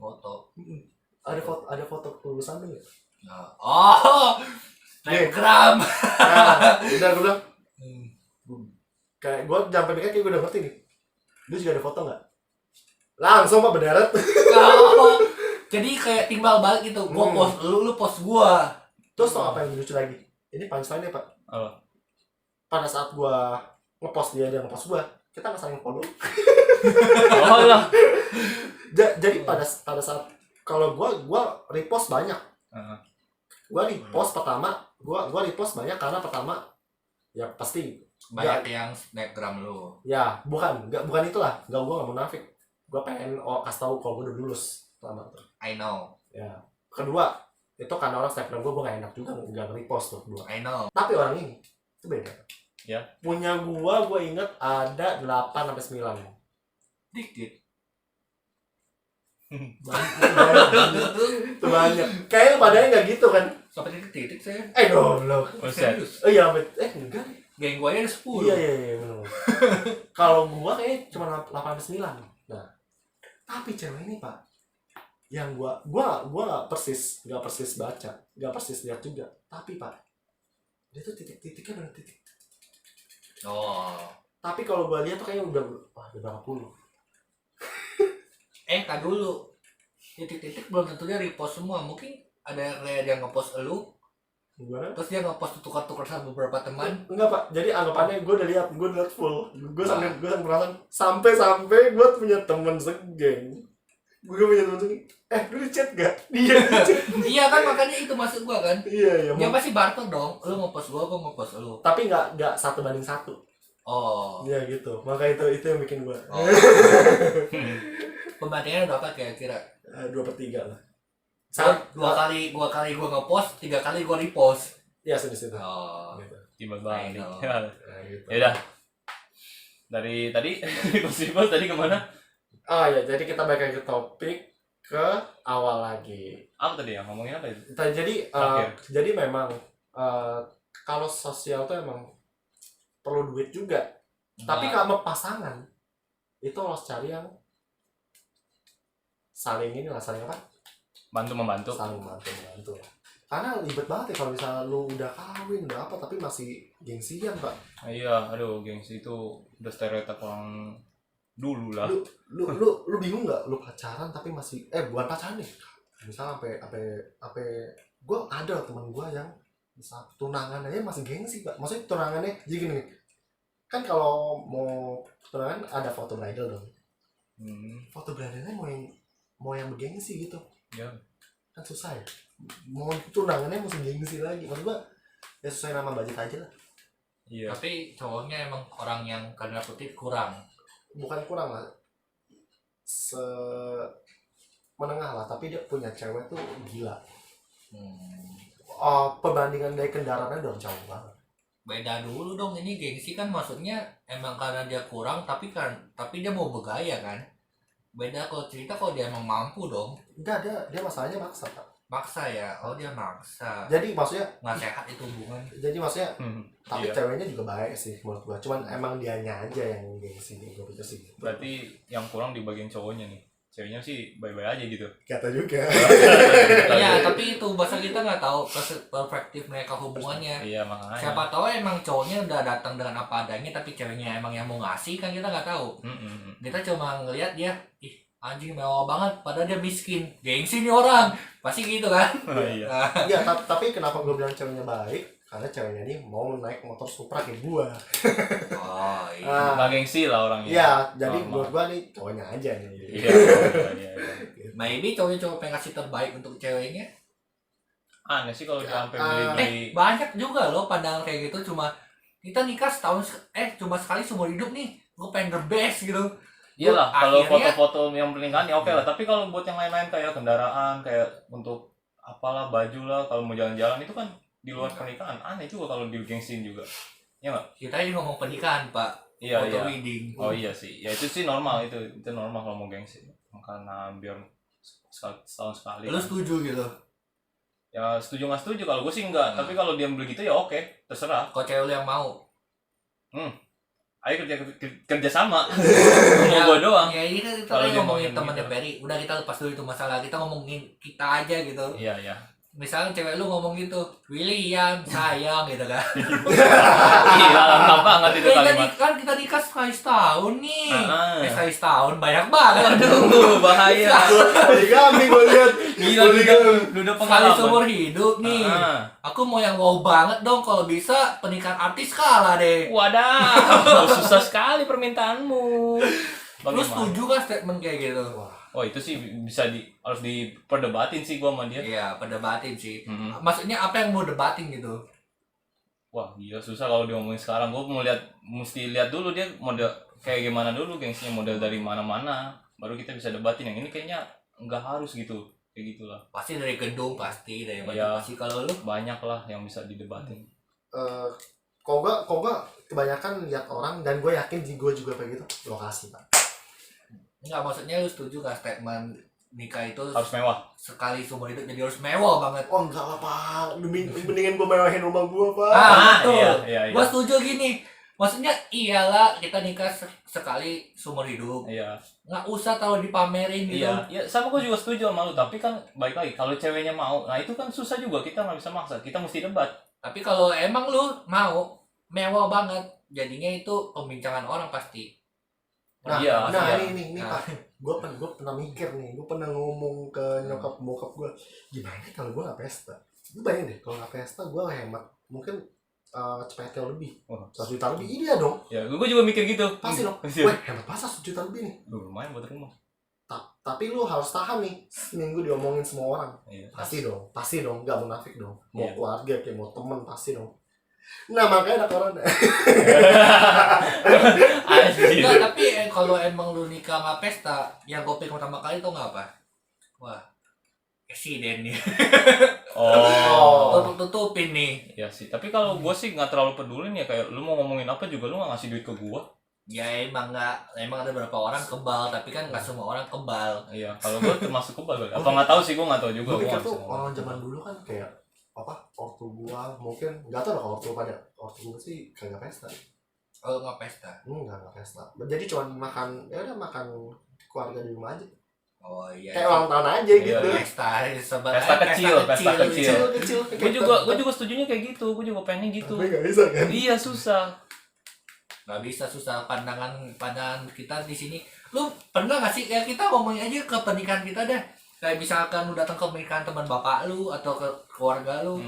Foto. Ada foto kelulusan lu nggak? Telegram. Nah, udah gue bilang, kayak gue sampai mikir kayak gue udah ngerti nih. Lu juga ada foto nggak? Langsung pak berderet. Jadi kayak timbal balik gitu. Gua post lu post gua. Terus tau apa yang lucu lagi? Ini punchline-nya Pak. Pada saat gua ngepost dia ngepost gua, kita nggak saling follow. Oh lah. Jadi pada saat kalau gua repost banyak. Gua repost pertama, gua repost banyak karena pertama ya pasti banyak yang snapgram lu. Ya, bukan itulah. Gua nggak munafik. Gua pengen kasih tahu kalau gua udah lulus pertama tuh. I know. Ya. Kedua, itu karena orang snapgram gua nggak enak juga nggak repost tuh gua. I know. Tapi orang ini itu beda. Ya. Punya gua inget ada 8 sampai 9. Dikit. Banyak. Kayaknya padanya nggak gitu kan? Sampai titik saya. Goblok. Serius. Iya, enggak. Geng gua ada 10. Iya, benar. Kalau gua kayaknya cuma 8 sampai 9. Nah, tapi cewek ini Pak, yang gua nggak persis baca, nggak persis lihat juga. Tapi Pak, dia tuh titik-titiknya benar titik. Oh. Tapi kalau gua lihat tuh kayaknya udah berapa puluh. Kan dulu. Titik-titik belum tentu dia repost semua. Mungkin ada kayak dia ngepost elu. Gimana? Terus dia ngepost tukar-tukar sama beberapa teman. Enggak Pak, jadi anggapannya gue udah lihat full. Gue sampai gue punya teman segeng. Gue punya teman segeng. Lu di chat gak? Dia di chat. Iya kan, makanya itu masuk gua kan. Iya. Dia pasti barter dong. Lu ngepost gua ngepost lu. Tapi nggak 1:1. Oh. Iya gitu. Maka itu yang bikin gue. Oh. Pembandingannya berapa kira-kira? 2/3 lah. Dua kali gua ngepost, 3 kali gua repost. Iya, situ. Oh. Gitu. Tiba banget. Nah, gitu. Ya udah. Dari tadi repost tadi kemana? Ya, jadi kita balik lagi ke topik ke awal lagi. Apa tadi ya? Ngomongin apa itu? Jadi memang kalau sosial tuh emang perlu duit juga. Tapi kalau pasangan itu harus cari yang saling apa? Membantu. Saling membantu. Karena ribet banget ya kalau misalnya lu udah kawin udah apa tapi masih gengsian Pak. Iya, aduh gengsi itu udah stereotip orang dulu lah. Lu bingung nggak? Lu pacaran tapi masih bukan pacaran nih. Misalnya apa gue ada teman gue yang bisa tunangan aja masih gengsi Pak. Maksudnya tunangannya jadi gini. Kan kalau mau tunangan ada foto bridal dong. Foto bridalnya mau yang bergengsi gitu. Ya. Kan susah ya. Mau tunangannya mesti gengsi lagi. Maksud gua ya sesuai nama budget aja lah. Iya. Tapi cowoknya emang orang yang karena putih kurang. Bukan kurang lah. Menengah lah, tapi dia punya cewek tuh gila. Perbandingan dari kendaraannya udah jauh banget. Beda dulu dong, ini gengsi kan maksudnya emang karena dia kurang tapi dia mau bergaya kan. Beda kalau cerita kalau dia emang mampu dong. Enggak, dia masalahnya maksa Pak. Maksa ya? Oh dia maksa. Jadi maksudnya nggak sehat itu hubungan. Jadi maksudnya tapi iya. ceweknya juga baik sih menurut gua. Cuman emang dianya aja yang gengsi gua pikir sih. Berarti yang kurang di bagian cowoknya nih. Ceweknya sih bye-bye aja gitu. Kata juga. Iya, tapi itu bahasa kita nggak tahu perspektif mereka hubungannya. Iya, makanya. Siapa tahu emang cowoknya udah datang dengan apa adanya tapi ceweknya emang yang mau ngasih kan kita nggak tahu. Kita cuma ngelihat dia, anjing mewah banget padahal dia miskin. Gengsi nih orang. Pasti gitu kan? Iya. Iya, tapi kenapa gue bilang ceweknya baik? Karena ceweknya ini mau naik motor Supra kayak gua. Oh iya. Nggak gengsi lah orangnya. Iya, jadi buat gua nih cowoknya aja nih. Iya. Maybe cowok pengen kasih terbaik untuk ceweknya. Aneh sih kalau dia sampai beli-beli. Banyak juga loh pandangan kayak gitu, cuma kita nikah cuma sekali seumur hidup nih. Gua pengen the best gitu. Iyalah, kalau foto-foto yang pernikahan ya oke lah. Tapi kalau buat yang lain-lain kayak kendaraan, kayak untuk apalah baju lah, kalau mau jalan-jalan itu kan di luar pernikahan aneh juga kalau digengsin juga. Ya nggak? Kita ini ngomong pernikahan Pak. Iya. Wedding. Oh iya sih. Ya itu sih normal itu normal kalau mau gengsi. Karena biar setahun sekali. Lu setuju gitu? Ya setuju nggak setuju, kalau gue sih enggak. Tapi kalau dia beli gitu ya oke, terserah. Kalau cewek lu yang mau. Ayo kerja sama. Mau gue doang. Ya ini kan kita ngomongin temannya Peri. Udah kita lepas dulu itu masalah. Kita ngomongin kita aja gitu. Iya. misalnya cewek lu ngomong gitu, William sayang gitu kan. Iya, lengkap banget itu kalimat. Kita nikah sekali setahun nih. Ah. Sekali setahun banyak banget. Aduh, bahaya. Poligami gue lihat. Gila, lu udah Sekali pengalaman. seumur hidup nih. Aku mau yang wow banget dong, kalau bisa pernikahan artis kalah deh. Wadah, susah sekali permintaanmu. Lu setuju kan statement kayak gitu? Oh itu sih harus diperdebatin sih gua sama dia. Iya, perdebatin sih. Maksudnya apa yang mau debatin gitu? Wah gila susah kalau diomongin sekarang. Gua mesti lihat dulu dia model kayak gimana dulu, gengsinya model dari mana-mana. Baru kita bisa debatin. Yang ini kayaknya nggak harus gitu. Kayak gitulah. Pasti dari gedung, pasti dari ya, pasti. Kalau lu banyak lah yang bisa didebatin. Kok enggak kebanyakan lihat orang, dan gue yakin gue juga kayak gitu, lokasi Pak. enggak, maksudnya lu setuju gak statement nikah itu Harus mewah. sekali seumur hidup, jadi harus mewah banget? Oh enggak lah Pak, mendingan gue mewahin rumah gue Pak. Betul. Iya. Gua setuju gini. Maksudnya iyalah kita nikah sekali seumur hidup. Iya. Nggak usah tahu dipamerin gitu. Iya, sama gue juga setuju sama lu. Tapi kan baik lagi kalau ceweknya mau, nah itu kan susah juga, kita nggak bisa maksa. Kita mesti debat. Tapi kalau emang lu mau mewah banget, jadinya itu pembincangan orang pasti. Nah, Iya. ini Pak, gue pernah mikir nih, gue pernah ngomong ke nyokap bokap gue, gimana kalau gue nggak pesta? Gue bayangin deh, kalau nggak pesta gue hemat, mungkin cepetnya lebih, 1 juta lebih, iya dong. Ya, gue juga mikir gitu. Pasti dong. Weh, hemat pas 1 juta lebih nih. Lumayan buat rumah. Tapi lu harus tahan nih, seminggu diomongin semua orang. Iya. Pasti dong, nggak munafik dong. Mau Iya. keluarga kayak mau temen pasti dong. Nah makanya ada corona. Enggak, tapi kalau emang lu nikah sama pesta, yang gue pikir pertama kali tuh nggak apa? Wah, presiden nih. Oh. Tutupin nih. Ya sih, tapi kalau gue sih nggak terlalu peduli ya, kayak lu mau ngomongin apa juga lu nggak ngasih duit ke gue. Ya emang ada beberapa orang kebal, tapi kan nggak semua orang kebal. Iya, kalau gue termasuk kebal kali. Apa nggak tahu sih, gue nggak tahu juga. Gue pikir nggak tuh bisa orang zaman dulu kan kayak ortu gua mungkin nggak tahu lah, ortu gua sih kagak pesta. Oh, nggak pesta. Nggak pesta. Jadi cuma makan, ya udah makan keluarga di rumah aja. Oh iya. Kayak ulang tahun aja Iya, gitu. iya. Pesta kecil. Kecil. Gue juga setujunya kayak gitu. Gue juga pengen gitu. Tapi nggak bisa kan? Iya susah. Nggak bisa, susah pandangan kita di sini. Lu pernah nggak sih, ya kita ngomongin aja ke pernikahan kita deh. Kayak misalkan lu datang ke pernikahan teman bapak lu atau ke keluarga lu,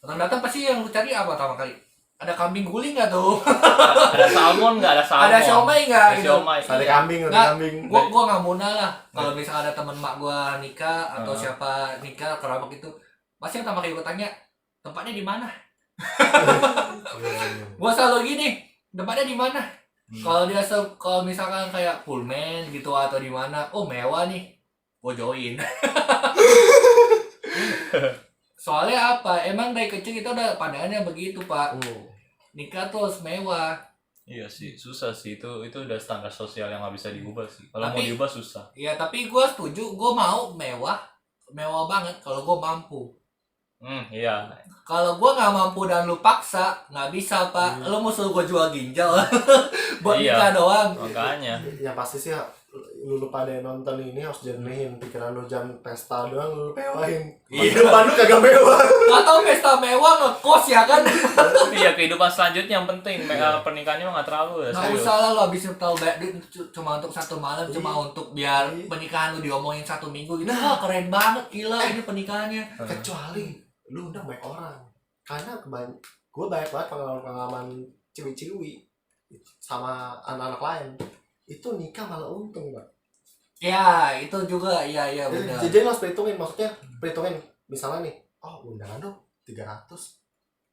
datang pasti yang lu cari apa pertama kali? Ada kambing guling nggak tuh? Ada salmon nggak? Ada salmon. Ada siomay nggak gitu? Ada kambing, kambing. Gua nggak muna lah. Kalau misalnya ada teman mak gua nikah atau siapa nikah kerabat gitu, pasti yang pertama kali gua tanya, tempatnya di mana? Gua selalu gini, tempatnya di mana? Kalau misalkan kayak Pullman gitu atau di mana, oh mewah nih, gua join. Soalnya apa? Emang dari kecil kita udah pandangannya begitu Pak. Nikah tuh harus mewah. Iya sih, susah sih, itu udah standar sosial yang nggak bisa diubah sih. Kalau mau diubah susah. Iya, tapi gue setuju, gue mau mewah banget kalau gue mampu. Iya. Kalau gue nggak mampu dan lu paksa, nggak bisa Pak. Lu mau suruh gue jual ginjal buat nikah doang. Makanya. Yang pasti sih lu pada nonton ini harus jernihin pikiran lu, jangan pesta doang lu mewahin. Kehidupan lu kagak mewah. Atau pesta mewah ngekos ya kan? Iya, kehidupan selanjutnya yang penting. Pernikahannya mah nggak terlalu ya. Nggak usah lah lu habis tahu duit cuma untuk 1 malam, cuma untuk biar pernikahan lu diomongin 1 minggu gitu. Wah keren banget, gila ini pernikahannya. Kecuali lu undang banyak orang, karena gue banyak banget pengalaman ciwi-ciwi sama anak-anak lain itu nikah malah untung Pak. Ya itu juga, iya benar. Jadi lo harus perhitungin misalnya nih, oh undangan dong 300,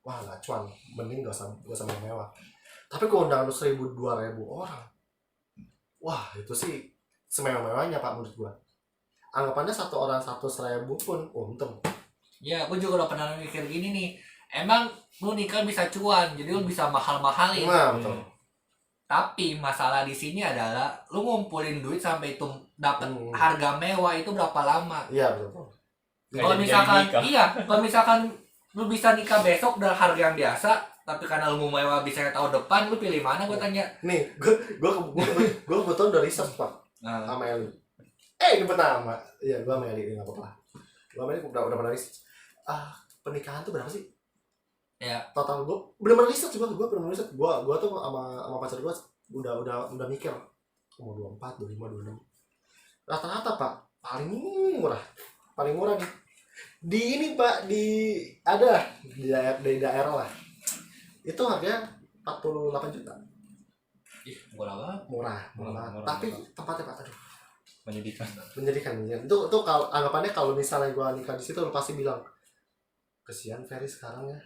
wah nggak cuan, mending gak usah mewah. Tapi kalau undangan lu 1.000-2.000 orang, wah itu sih semewah-mewahnya Pak menurut gue. Anggapannya 1 orang 100.000 pun untung. Ya, aku juga udah pernah mikir gini nih. Emang lu nikah bisa cuan, jadi lu bisa mahal-mahalin. Nah, betul. Tapi masalah di sini adalah lu ngumpulin duit sampai itu dapat harga mewah itu berapa lama? Iya, betul. Kalau misalkan lu bisa nikah besok dengan harga yang biasa, tapi karena lu mau mewah bisa tahun depan, lu pilih mana? Gue tanya. Nih, gue kebetulan udah research Pak sama Eli. Ini pertama, iya gue sama Eli nggak apa-apa. Gue sama Eli udah pernah research. total gue bener-bener riset juga, gue bener-bener riset. Gue tuh sama pacar gue udah mikir mau 24, 25, 26. Rata-rata Pak paling murah nih di ini Pak, ada di daerah lah itu harganya 48 juta. Ih, murah Murah banget. Tapi tempatnya Pak, aduh, menyedihkan. Itu kalau anggapannya kalau misalnya gue nikah di situ lu pasti bilang kesian Ferry sekarang ya.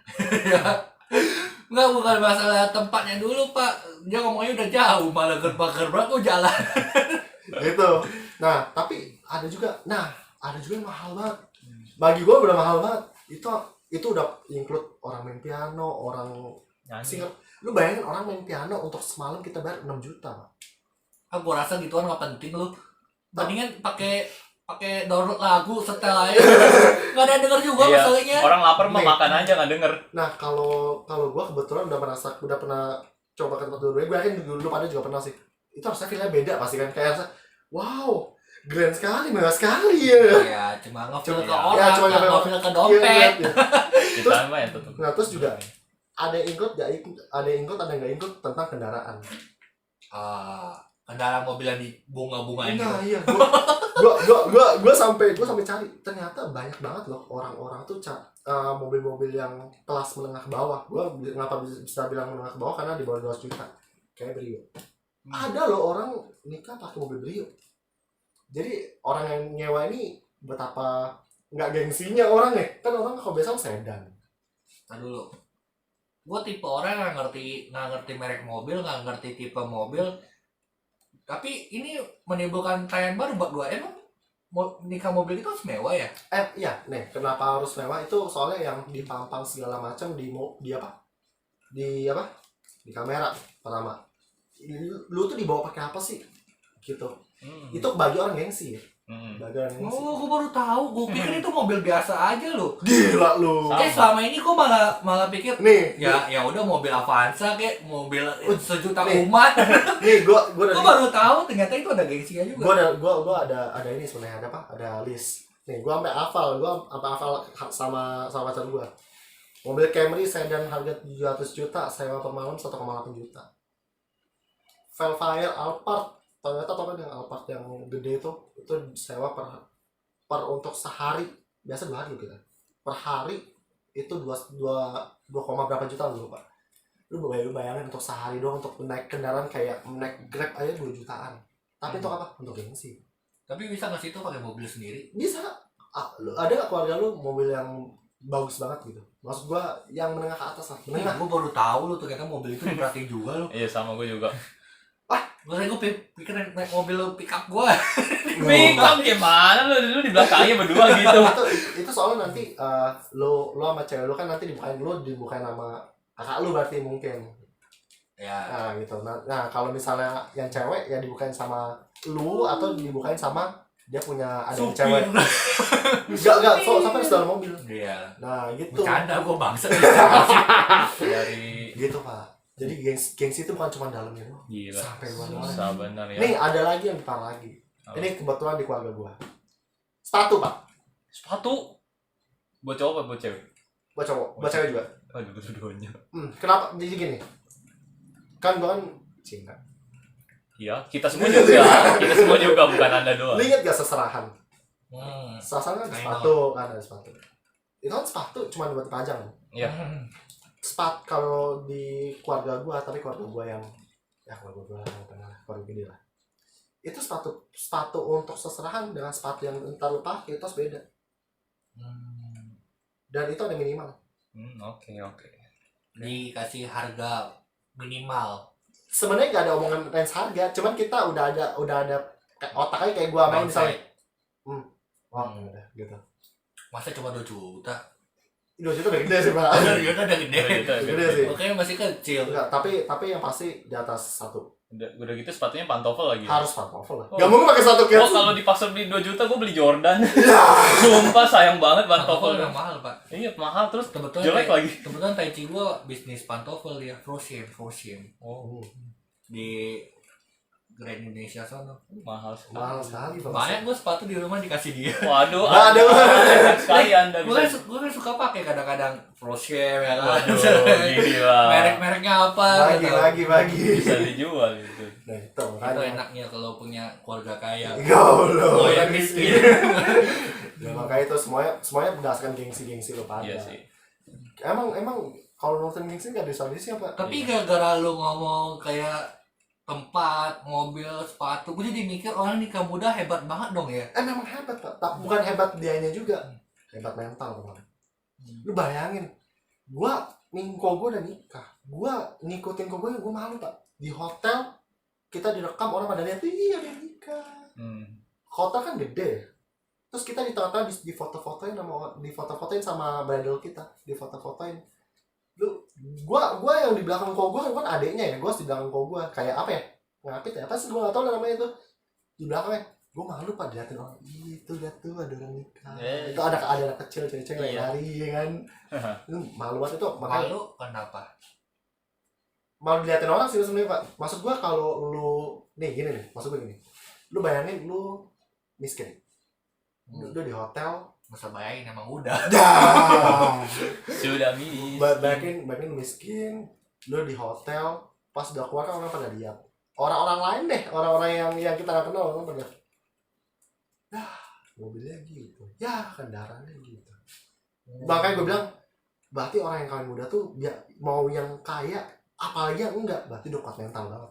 Enggak, bukan masalah tempatnya dulu Pak, dia ngomongnya udah jauh, malah gerbang kok jalan. Gitu. Nah tapi ada juga yang mahal banget. Bagi gue udah mahal banget. Itu udah include orang main piano, orang singer. Lu bayangin orang main piano untuk semalam kita bayar 6 juta. Aku rasa gituan nggak penting lu. Bandingan pakai download lagu setel aja. Nggak ada yang denger juga masalahnya. Orang lapar mah makan aja nggak denger. Nah kalau gue kebetulan udah pernah coba ke tempat dulu. Gue yakin dulu pada juga pernah sih. Itu harusnya feelnya beda pasti kan. Kayak wow, grand sekali, mewah sekali ya. Iya, cuma ngefeel ke orang, nggak ngefeel ke dompet. Kita mah ya tutup. Nah terus juga ada yang include, ada yang nggak include tentang kendaraan. Kendaraan mobil yang di bunga-bungain. Nah iya, gue sampai cari, ternyata banyak banget loh orang-orang tuh mobil-mobil yang kelas menengah ke bawah. Gue kenapa bisa bilang menengah ke bawah, karena di bawah 200 juta kayak Brio. Ada loh orang nikah pakai mobil Brio. Jadi orang yang nyewa ini betapa nggak gengsinya orang ya. Kan orang kalau biasa sedan. Nah dulu, gue tipe orang nggak ngerti merek mobil, nggak ngerti tipe mobil. Tapi ini menimbulkan tanya baru buat gue. Emang nikah mobil itu harus mewah ya? Iya, nih kenapa harus mewah itu soalnya yang dipampang segala macam di kamera pertama. Lu tuh dibawa pakai apa sih? Gitu. Itu bagi orang gengsi ya. Bagi orang gengsi. Oh, gue baru tahu. Gue pikir itu mobil biasa aja loh. Gila lu. Selama ini gue malah pikir nih ya udah mobil Avanza kayak mobil sejuta umat. Nih gue baru tahu ternyata itu ada gengsinya juga. Gue ada ini sebenarnya, ada list. Nih gue sampai hafal sama pacar gue. Mobil Camry sedan harga 700 juta, sewa per malam 1,8 juta. Velfire Alphard, Toyota tau kan yang Alphard yang gede itu sewa per untuk sehari, biasa 2 hari gitu kan. Per hari itu 2 berapa juta lu Pak. Lu bayangin untuk sehari doang untuk naik kendaraan kayak naik Grab aja 2 jutaan. Tapi untuk apa? Untuk gengsi. Tapi bisa nggak sih itu pakai mobil sendiri? Bisa. Ada nggak keluarga lu mobil yang bagus banget gitu? Maksud gua yang menengah ke atas lah. Menengah. Gue baru tahu lu ternyata mobil itu diperhatiin juga lu. Iya sama gue juga. Gue pikir naik mobil pick up gue. Pick up gimana lu di belakangnya berdua gitu. Itu soalnya nanti lu sama cewek lu kan nanti dibukain nama kakak lu berarti mungkin. Ya. Nah gitu. Nah kalau misalnya yang cewek ya dibukain sama lu atau dibukain sama dia punya adik cewek. Enggak, sampai di dalam mobil. Iya. Nah gitu. Bercanda gue bangsa. Dari gitu Pak. Jadi gengsi itu bukan cuma dalamnya loh. Gila. Sampai luar. Susah benar ya. Nih ada lagi yang parah lagi. Ini kebetulan di keluarga gua. Sepatu Pak. Sepatu buat cowok apa buat cewek? Buat cowok, buat cewek juga. Aduh, dua-duanya. Kenapa? Jadi gini. Kan gua kan Cina. Iya, kita semua juga bukan Anda doang. Lu inget gak seserahan? Seserahan kan ada sepatu. Itu kan sepatu cuma buat pajang. Iya. Sepatu kalau di keluarga gua, tapi keluarga gua yang keluarga gede lah. Itu sepatu untuk seserahan dengan sepatu yang entar lu pakai itu harus beda. Dan itu ada minimal. Oke. Dikasih harga minimal. Sebenarnya nggak ada omongan range harga, cuman kita udah ada otak aja kayak gua main misalnya. Udah gitu. Masa cuma 2 juta? 2 juta udah gede sih Pak. Udah gede sih. Oke, masih kecil. Enggak, tapi yang pasti di atas 1. Udah gitu sepatunya pantofel lagi. Harus pantofel lah. Gak mungkin pakai sepatu kids. Kalau di pasar beli 2 juta gue beli Jordan. Sumpah sayang banget pantofel. Yang mahal Pak. Iya mahal terus kebetulan jelek lagi. Kebetulan Taichi gua bisnis pantofel dia, Frozen. Oh. Di Grand Indonesia sono. Mahal sekali. Mahal sekali Bang. Banyak gue sepatu di rumah dikasih dia. Waduh, Waduh. sekali Anda Gue bisa. kan suka pakai kadang-kadang Froshare ya kan. Waduh, gila. Merek-mereknya apa? Bagi. Bisa dijual gitu. Nah itu Itu makanya. enaknya kalau punya keluarga kaya. Gaul. Oh yang miskin. Ya, makanya itu semuanya berdasarkan gengsi lo pada. Iya sih. Emang kalau nonton gengsi nggak ada solusi apa? Tapi gara-gara lu ngomong kayak tempat, mobil, sepatu, gue jadi mikir orang nikah muda hebat banget dong ya. Memang hebat Pak. Bukan hebat dianya juga, hebat mental teman. Lu bayangin, gua kok udah nikah, gua ngikutin kok gue malu Pak. Di hotel kita direkam orang pada lihat, iya dia nikah. Hotel kan gede, terus kita di tengah-tengah di foto-fotoin sama bridal kita, di foto-fotoin. Lu gua yang di belakang kok gue kan adeknya ya, gua di belakang kok gue kayak apa ya, ngapit ya apa sih, gua nggak tahu namanya itu. Di belakangnya gue malu Pak diliatin orang, itu lihat tuh ada orang nikah. Itu ada anak kecil cewek-cewek yang lari ya kan. Itu malu banget itu. Makanya Malu kenapa? malu diliatin orang sih sebenarnya Pak. Maksud gua kalau lu gini maksud gue gini, lu bayangin lu miskin, lu di hotel. Masa bayangin emang udah. Sudah miskin. Bayangin lu miskin, lu di hotel, pas udah keluar kan orang pada lihat. Orang-orang lain deh, orang-orang yang kita nggak kenal, orang pada, mobilnya gitu, kendaraannya gitu. Makanya gue bilang, berarti orang yang kawin muda tuh ya mau yang kaya, apalagi yang enggak, berarti udah kuat mental banget.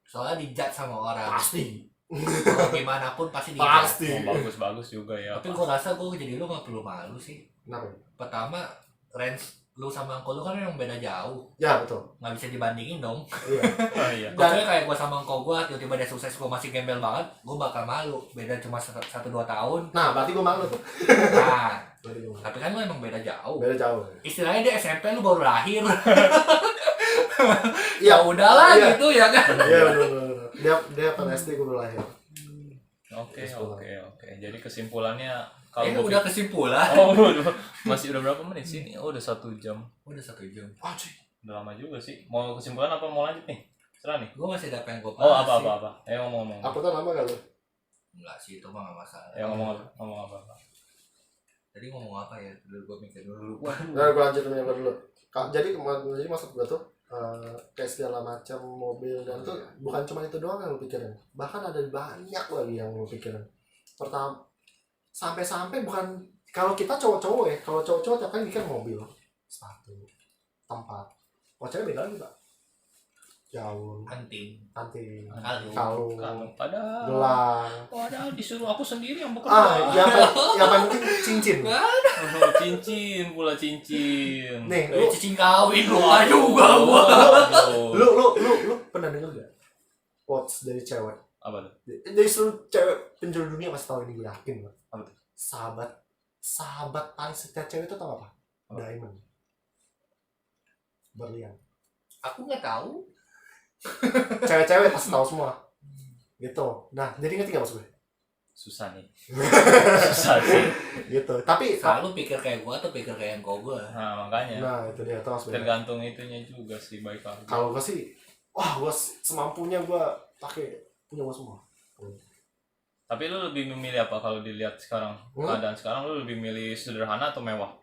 Soalnya dijat sama orang. Pasti. Kalau gimana pun pasti dijat. Pasti. Bagus-bagus juga ya. Tapi gue rasa gue jadi lu gak perlu malu sih. Kenapa? Pertama, range lu sama angkol lu kan memang beda jauh. Ya betul. Gak bisa dibandingin dong. Iya. Oh, iya. Maksudnya kayak gue sama angkol gue, tiba-tiba dia sukses, gue masih gembel banget, gue bakal malu. Beda cuma 1-2 tahun. Nah, berarti gue malu tuh. Nah, Berarti gue malu. tapi kan lu emang beda jauh. Beda jauh. Istilahnya dia SMP lu baru lahir. Iya. Ya udahlah Iya. gitu ya kan. Iya benar. Dia pada SD gue baru lahir. Oke. Jadi kesimpulannya kalau Ini udah kesimpulan. masih udah berapa menit sih? Oh, udah 1 jam. Udah 1 jam. Udah lama juga sih. Mau kesimpulan apa mau lanjut nih? Serah nih. Gue masih ada pengen gue Oh, apa. Ayo ngomong. Apa tuh lama gak lu? Enggak sih, itu mah gak masalah. Ayo ngomong apa. Tadi ngomong apa ya? Dulu gue mikir dulu. Nah, gue lanjut dulu. Jadi maksud gue tuh kayak segala macam mobil dan tuh bukan cuma itu doang yang lu pikirin, bahkan ada banyak lagi yang lu pikirin. Pertama, sampai bukan kalau kita cowok-cowok ya, kalau cowok-cowok tiap kali mikir mobil, sepatu, tempat. Oh, cewek beda lagi Pak. Jauh, Anting. kalung, Padahal gelang. disuruh aku sendiri yang bekerja. Yang penting cincin. Cincin. Nih, lu Cicing kawin lupa juga gua. lu pernah denger gak quotes dari cewek? Apa tuh? Dari seluruh cewek penjuru dunia pasti tahu ini, gue yakin Pak. Apa tuh? Sahabat paling setia cewek itu tau apa? Apa? Diamond. Berlian. Aku nggak tahu. Cewek-cewek pasti tahu semua. Gitu. Nah, jadi ngerti gak maksud gue? Susah nih. Susah sih. Gitu. Tapi Selalu pikir kayak gua atau pikir kayak engkau gua. Nah, makanya. nah, itu dia tuh sebenarnya. Tergantung itunya juga sih, baik lagi. Kalau gue sih, gue semampunya gue pakai punya gue semua. Tapi lu lebih memilih apa kalau dilihat sekarang? Keadaan sekarang lu lebih milih sederhana atau mewah?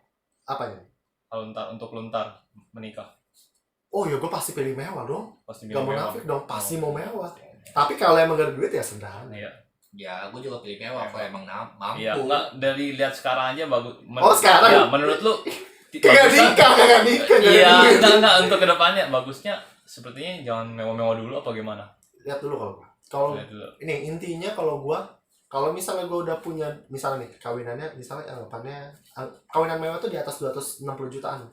Apanya? Kalau untuk lu ntar menikah. Oh ya, gue pasti pilih mewah dong. Pasti Gak milih mau mewah. nafik dong, pasti mau mewah. Tapi kalau emang gak ada duit ya sederhana. Iya. Ya, gua juga pilih mewah kalau emang mampu. Iya, enggak dari lihat sekarang aja bagus. Sekarang? Ya, menurut lu Kagak nikah. Iya, enggak untuk kedepannya bagusnya sepertinya jangan mewah-mewah dulu apa gimana? Lihat dulu kalau Lihat dulu. ini intinya kalau misalnya gue udah punya, misalnya nih kawinannya, misalnya anggapannya kawinan mewah tuh di atas 260 jutaan.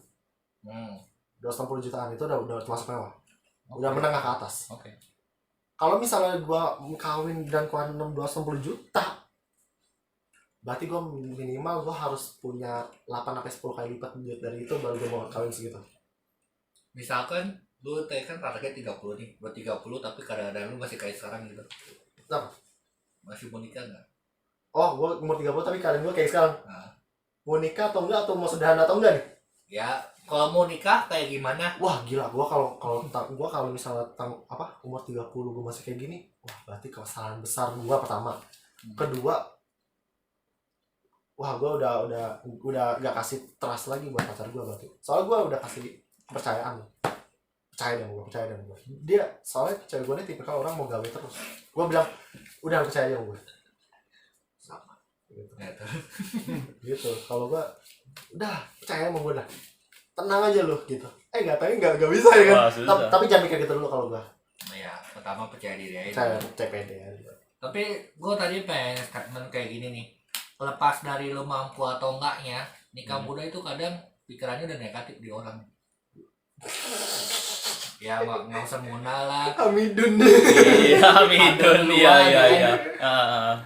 260 jutaan itu udah termasuk mewah. Udah menengah ke atas. Oke. Kalau misalnya gue kawin dan keluarin 260 juta, berarti gue minimal gue harus punya 8-10 kali lipat duit dari itu baru gue mau kawin segitu. Misalkan lu tadi kan targetnya 30 nih, buat 30 tapi kadang-kadang lu masih kayak sekarang gitu. Kenapa? Masih mau nikah nggak? Oh, gue umur 30 tapi kalian gue kayak sekarang. Nah, Mau nikah atau enggak, atau mau sederhana atau enggak nih? Ya, kalau mau nikah kayak gimana? Wah gila, gua kalau misalnya umur 30 gua masih kayak gini, wah berarti kesalahan besar gua pertama. Kedua, wah gua udah gak kasih trust lagi buat pacar gua berarti. Soalnya gua udah kasih kepercayaan. Percaya dan gua. Dia soalnya cewek gua ini tipikal orang mau gawe terus. Gua bilang, udah percaya sama gua. Sama gitu. Gitu. Kalau gua udah percaya sama gua dah. Tenang aja lu gitu. Gak bisa ya kan. Wah, Tapi jangan mikir gitu dulu kalau gua. Ya, pertama percaya diri aja. Percaya pede aja. Tapi gue tadi pengen statement kayak gini nih. Lepas dari lu mampu atau enggaknya, nikah muda itu kadang pikirannya udah negatif di orang. Ya nggak usah munal lah. Hamidun. Iya, Midun. Iya. Iya.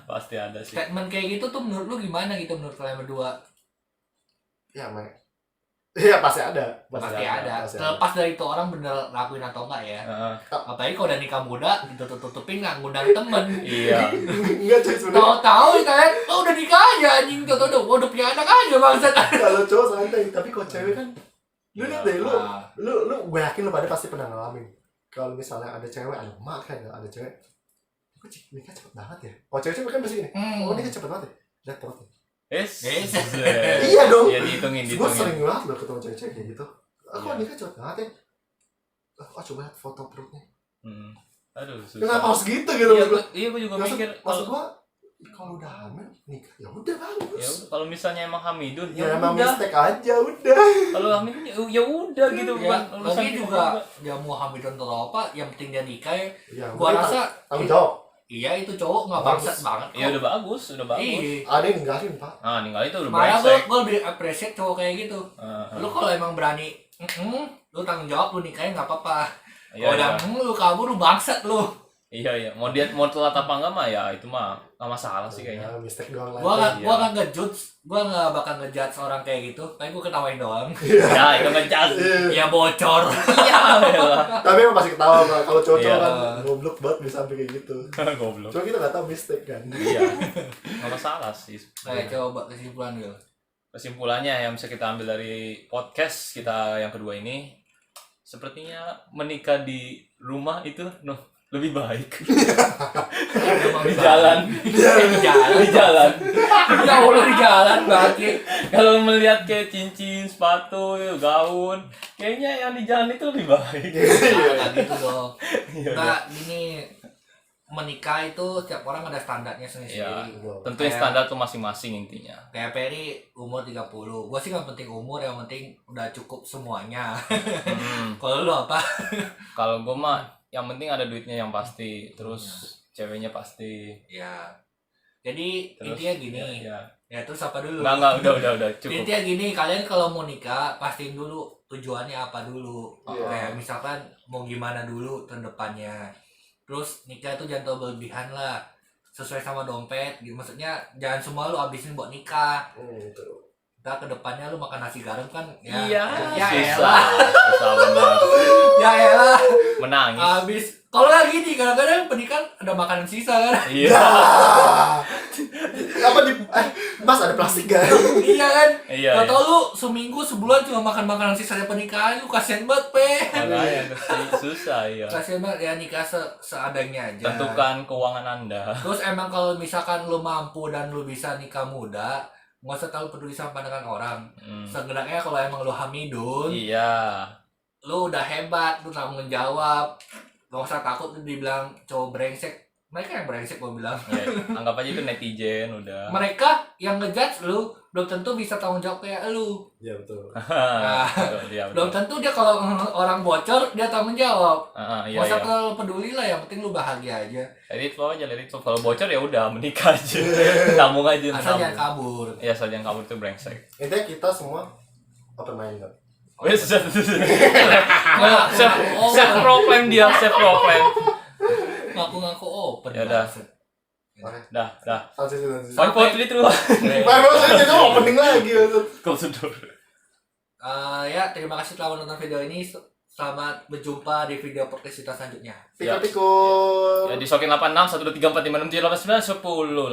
Pasti ada sih. Statement kayak gitu tuh menurut lu gimana gitu menurut kalian berdua? Ya, iya pasti ada. Pasti ada. Terlepas dari itu orang bener lakuin atau enggak ya. Apalagi kalau udah nikah muda ditutup-tutupin nggak ngundang temen. Iya. Enggak cuy sebenarnya. Tahu kan? Oh udah nikah aja anjing tuh udah punya anak aja bangsat. Kalau cowok santai, tapi kalau cewek kan lu lihat deh, Ah. lu gue yakin lu pada pasti pernah ngalamin. Kalau misalnya ada cewek, ada emak kan ada cewek. Kok nikah cepet banget ya? Kalau cewek kan pasti gini. Oh nikah cepet banget ya? Lihat perutnya. Iya dong. Ya dihitungin. Gue sering banget loh ketemu cewek-cewek kayak gitu. Kok nikah cepet banget ya? Coba lihat foto perutnya. Aduh, susah. Kenapa harus gitu gitu? Iya, gue juga mikir. Maksud gue kalau udah hamil nikah ya udah bagus. Ya udah, kalau misalnya emang Hamidun Ya emang mistake aja udah. Kalau Hamidun ya udah gitu, Ya, Pak. lagi juga dia mau hamilton atau apa, yang penting dia nikah ya. Ya, Gua rasa tanggung jawab. iya itu cowok nggak bangsat banget kok. Ya udah bagus. Iya. Ada yang ninggalin pak. Ninggal itu udah Malah brengsek. gue lebih appreciate cowok kayak gitu. Lu kalau emang berani, lu tanggung jawab, lu nikahin nggak apa-apa. Iya, Kalau udah lu kabur, lu bangsat lu. Iya. Mau telat apa enggak mah ya itu mah nggak masalah sih kayaknya. Ya, mistake doang lah. Gua nggak ngejudge, gua nggak bakal ngejudge orang kayak gitu. Tapi gua ketawain doang. Ya itu ngecas. Ya bocor. Iya. Tapi emang pasti ketawa pak. Kalau cowok Iya. kan goblok banget bisa sampai kayak gitu. Goblok. Cuma kita nggak tahu mistake kan. Iya. Nggak masalah sih. Kayak coba kesimpulan dulu. Kesimpulannya yang bisa kita ambil dari podcast kita yang kedua ini, sepertinya menikah di rumah itu lebih baik. Di jalan. Di jalan. Ya Allah di jalan banget. Kalau melihat kayak cincin, sepatu, gaun, kayaknya yang di jalan itu lebih baik. Nah, gitu dong. Iya. Nah, gini, menikah itu setiap orang ada standarnya Iya. sendiri. Tentunya standar tuh masing-masing intinya. Kayak Peri umur 30. Gua sih gak penting umur, yang penting udah cukup semuanya. Kalau lu apa? Kalau gue mah yang penting ada duitnya yang pasti, terus ceweknya pasti. Ya. Jadi Terus, intinya gini. Ya. Terus apa dulu? Enggak, udah cukup. Intinya gini, kalian kalau mau nikah pastiin dulu tujuannya apa dulu. Iya. Kayak misalkan mau gimana dulu ke depannya. Terus nikah itu jangan terlalu berlebihan lah. Sesuai sama dompet. Maksudnya jangan semua lu habisin buat nikah. Gitu. Nah, ke depannya lu makan nasi garam kan ya. Iya, Ya susah benar. Ya elah. Menangis. Habis. Kalau lagi nih kadang-kadang pernikahan ada makanan sisa kan. Iya. Apa mas ada plastik gak? Iya kan? Iya. Gak tau lu seminggu sebulan cuma makan makanan sisa dari pernikahan, lu kasihan banget pe. Makanya susah ya. Kasihan banget ya, nikah seadanya aja. Tentukan keuangan Anda. Terus emang kalau misalkan lu mampu dan lu bisa nikah muda, nggak usah terlalu peduli sama pandangan orang. Seenggaknya kalau emang lu hamidun, Iya. lu udah hebat, lu tanggung jawab, gak usah takut lu dibilang cowok brengsek. Mereka yang brengsek gue bilang. Ya, anggap aja itu netizen udah. Mereka yang ngejudge lu belum tentu bisa tanggung jawab kayak lu. Iya betul. Nah, Iya, belum tentu dia kalau orang bocor dia tanggung jawab. Iya. Gak usah terlalu peduli lah, yang penting lu bahagia aja. Let it flow aja. Kalau bocor ya udah menikah aja. Tabung aja. Asal jangan kabur. Iya, asal jangan kabur itu brengsek. Intinya kita semua open minded. Wes, self proclaim dia, self proclaim. Ngaku-ngaku open. Ya udah. banget. Dah. Transisi. Poin itu dulu. Maksudnya itu opening lagi maksud. Kau sudah. Ya, terima kasih telah menonton video ini. Selamat berjumpa di video podcast kita selanjutnya. Pikul-pikul. Ya, di Sokin 86 1 2 3 4 5 6 7 8 9 10.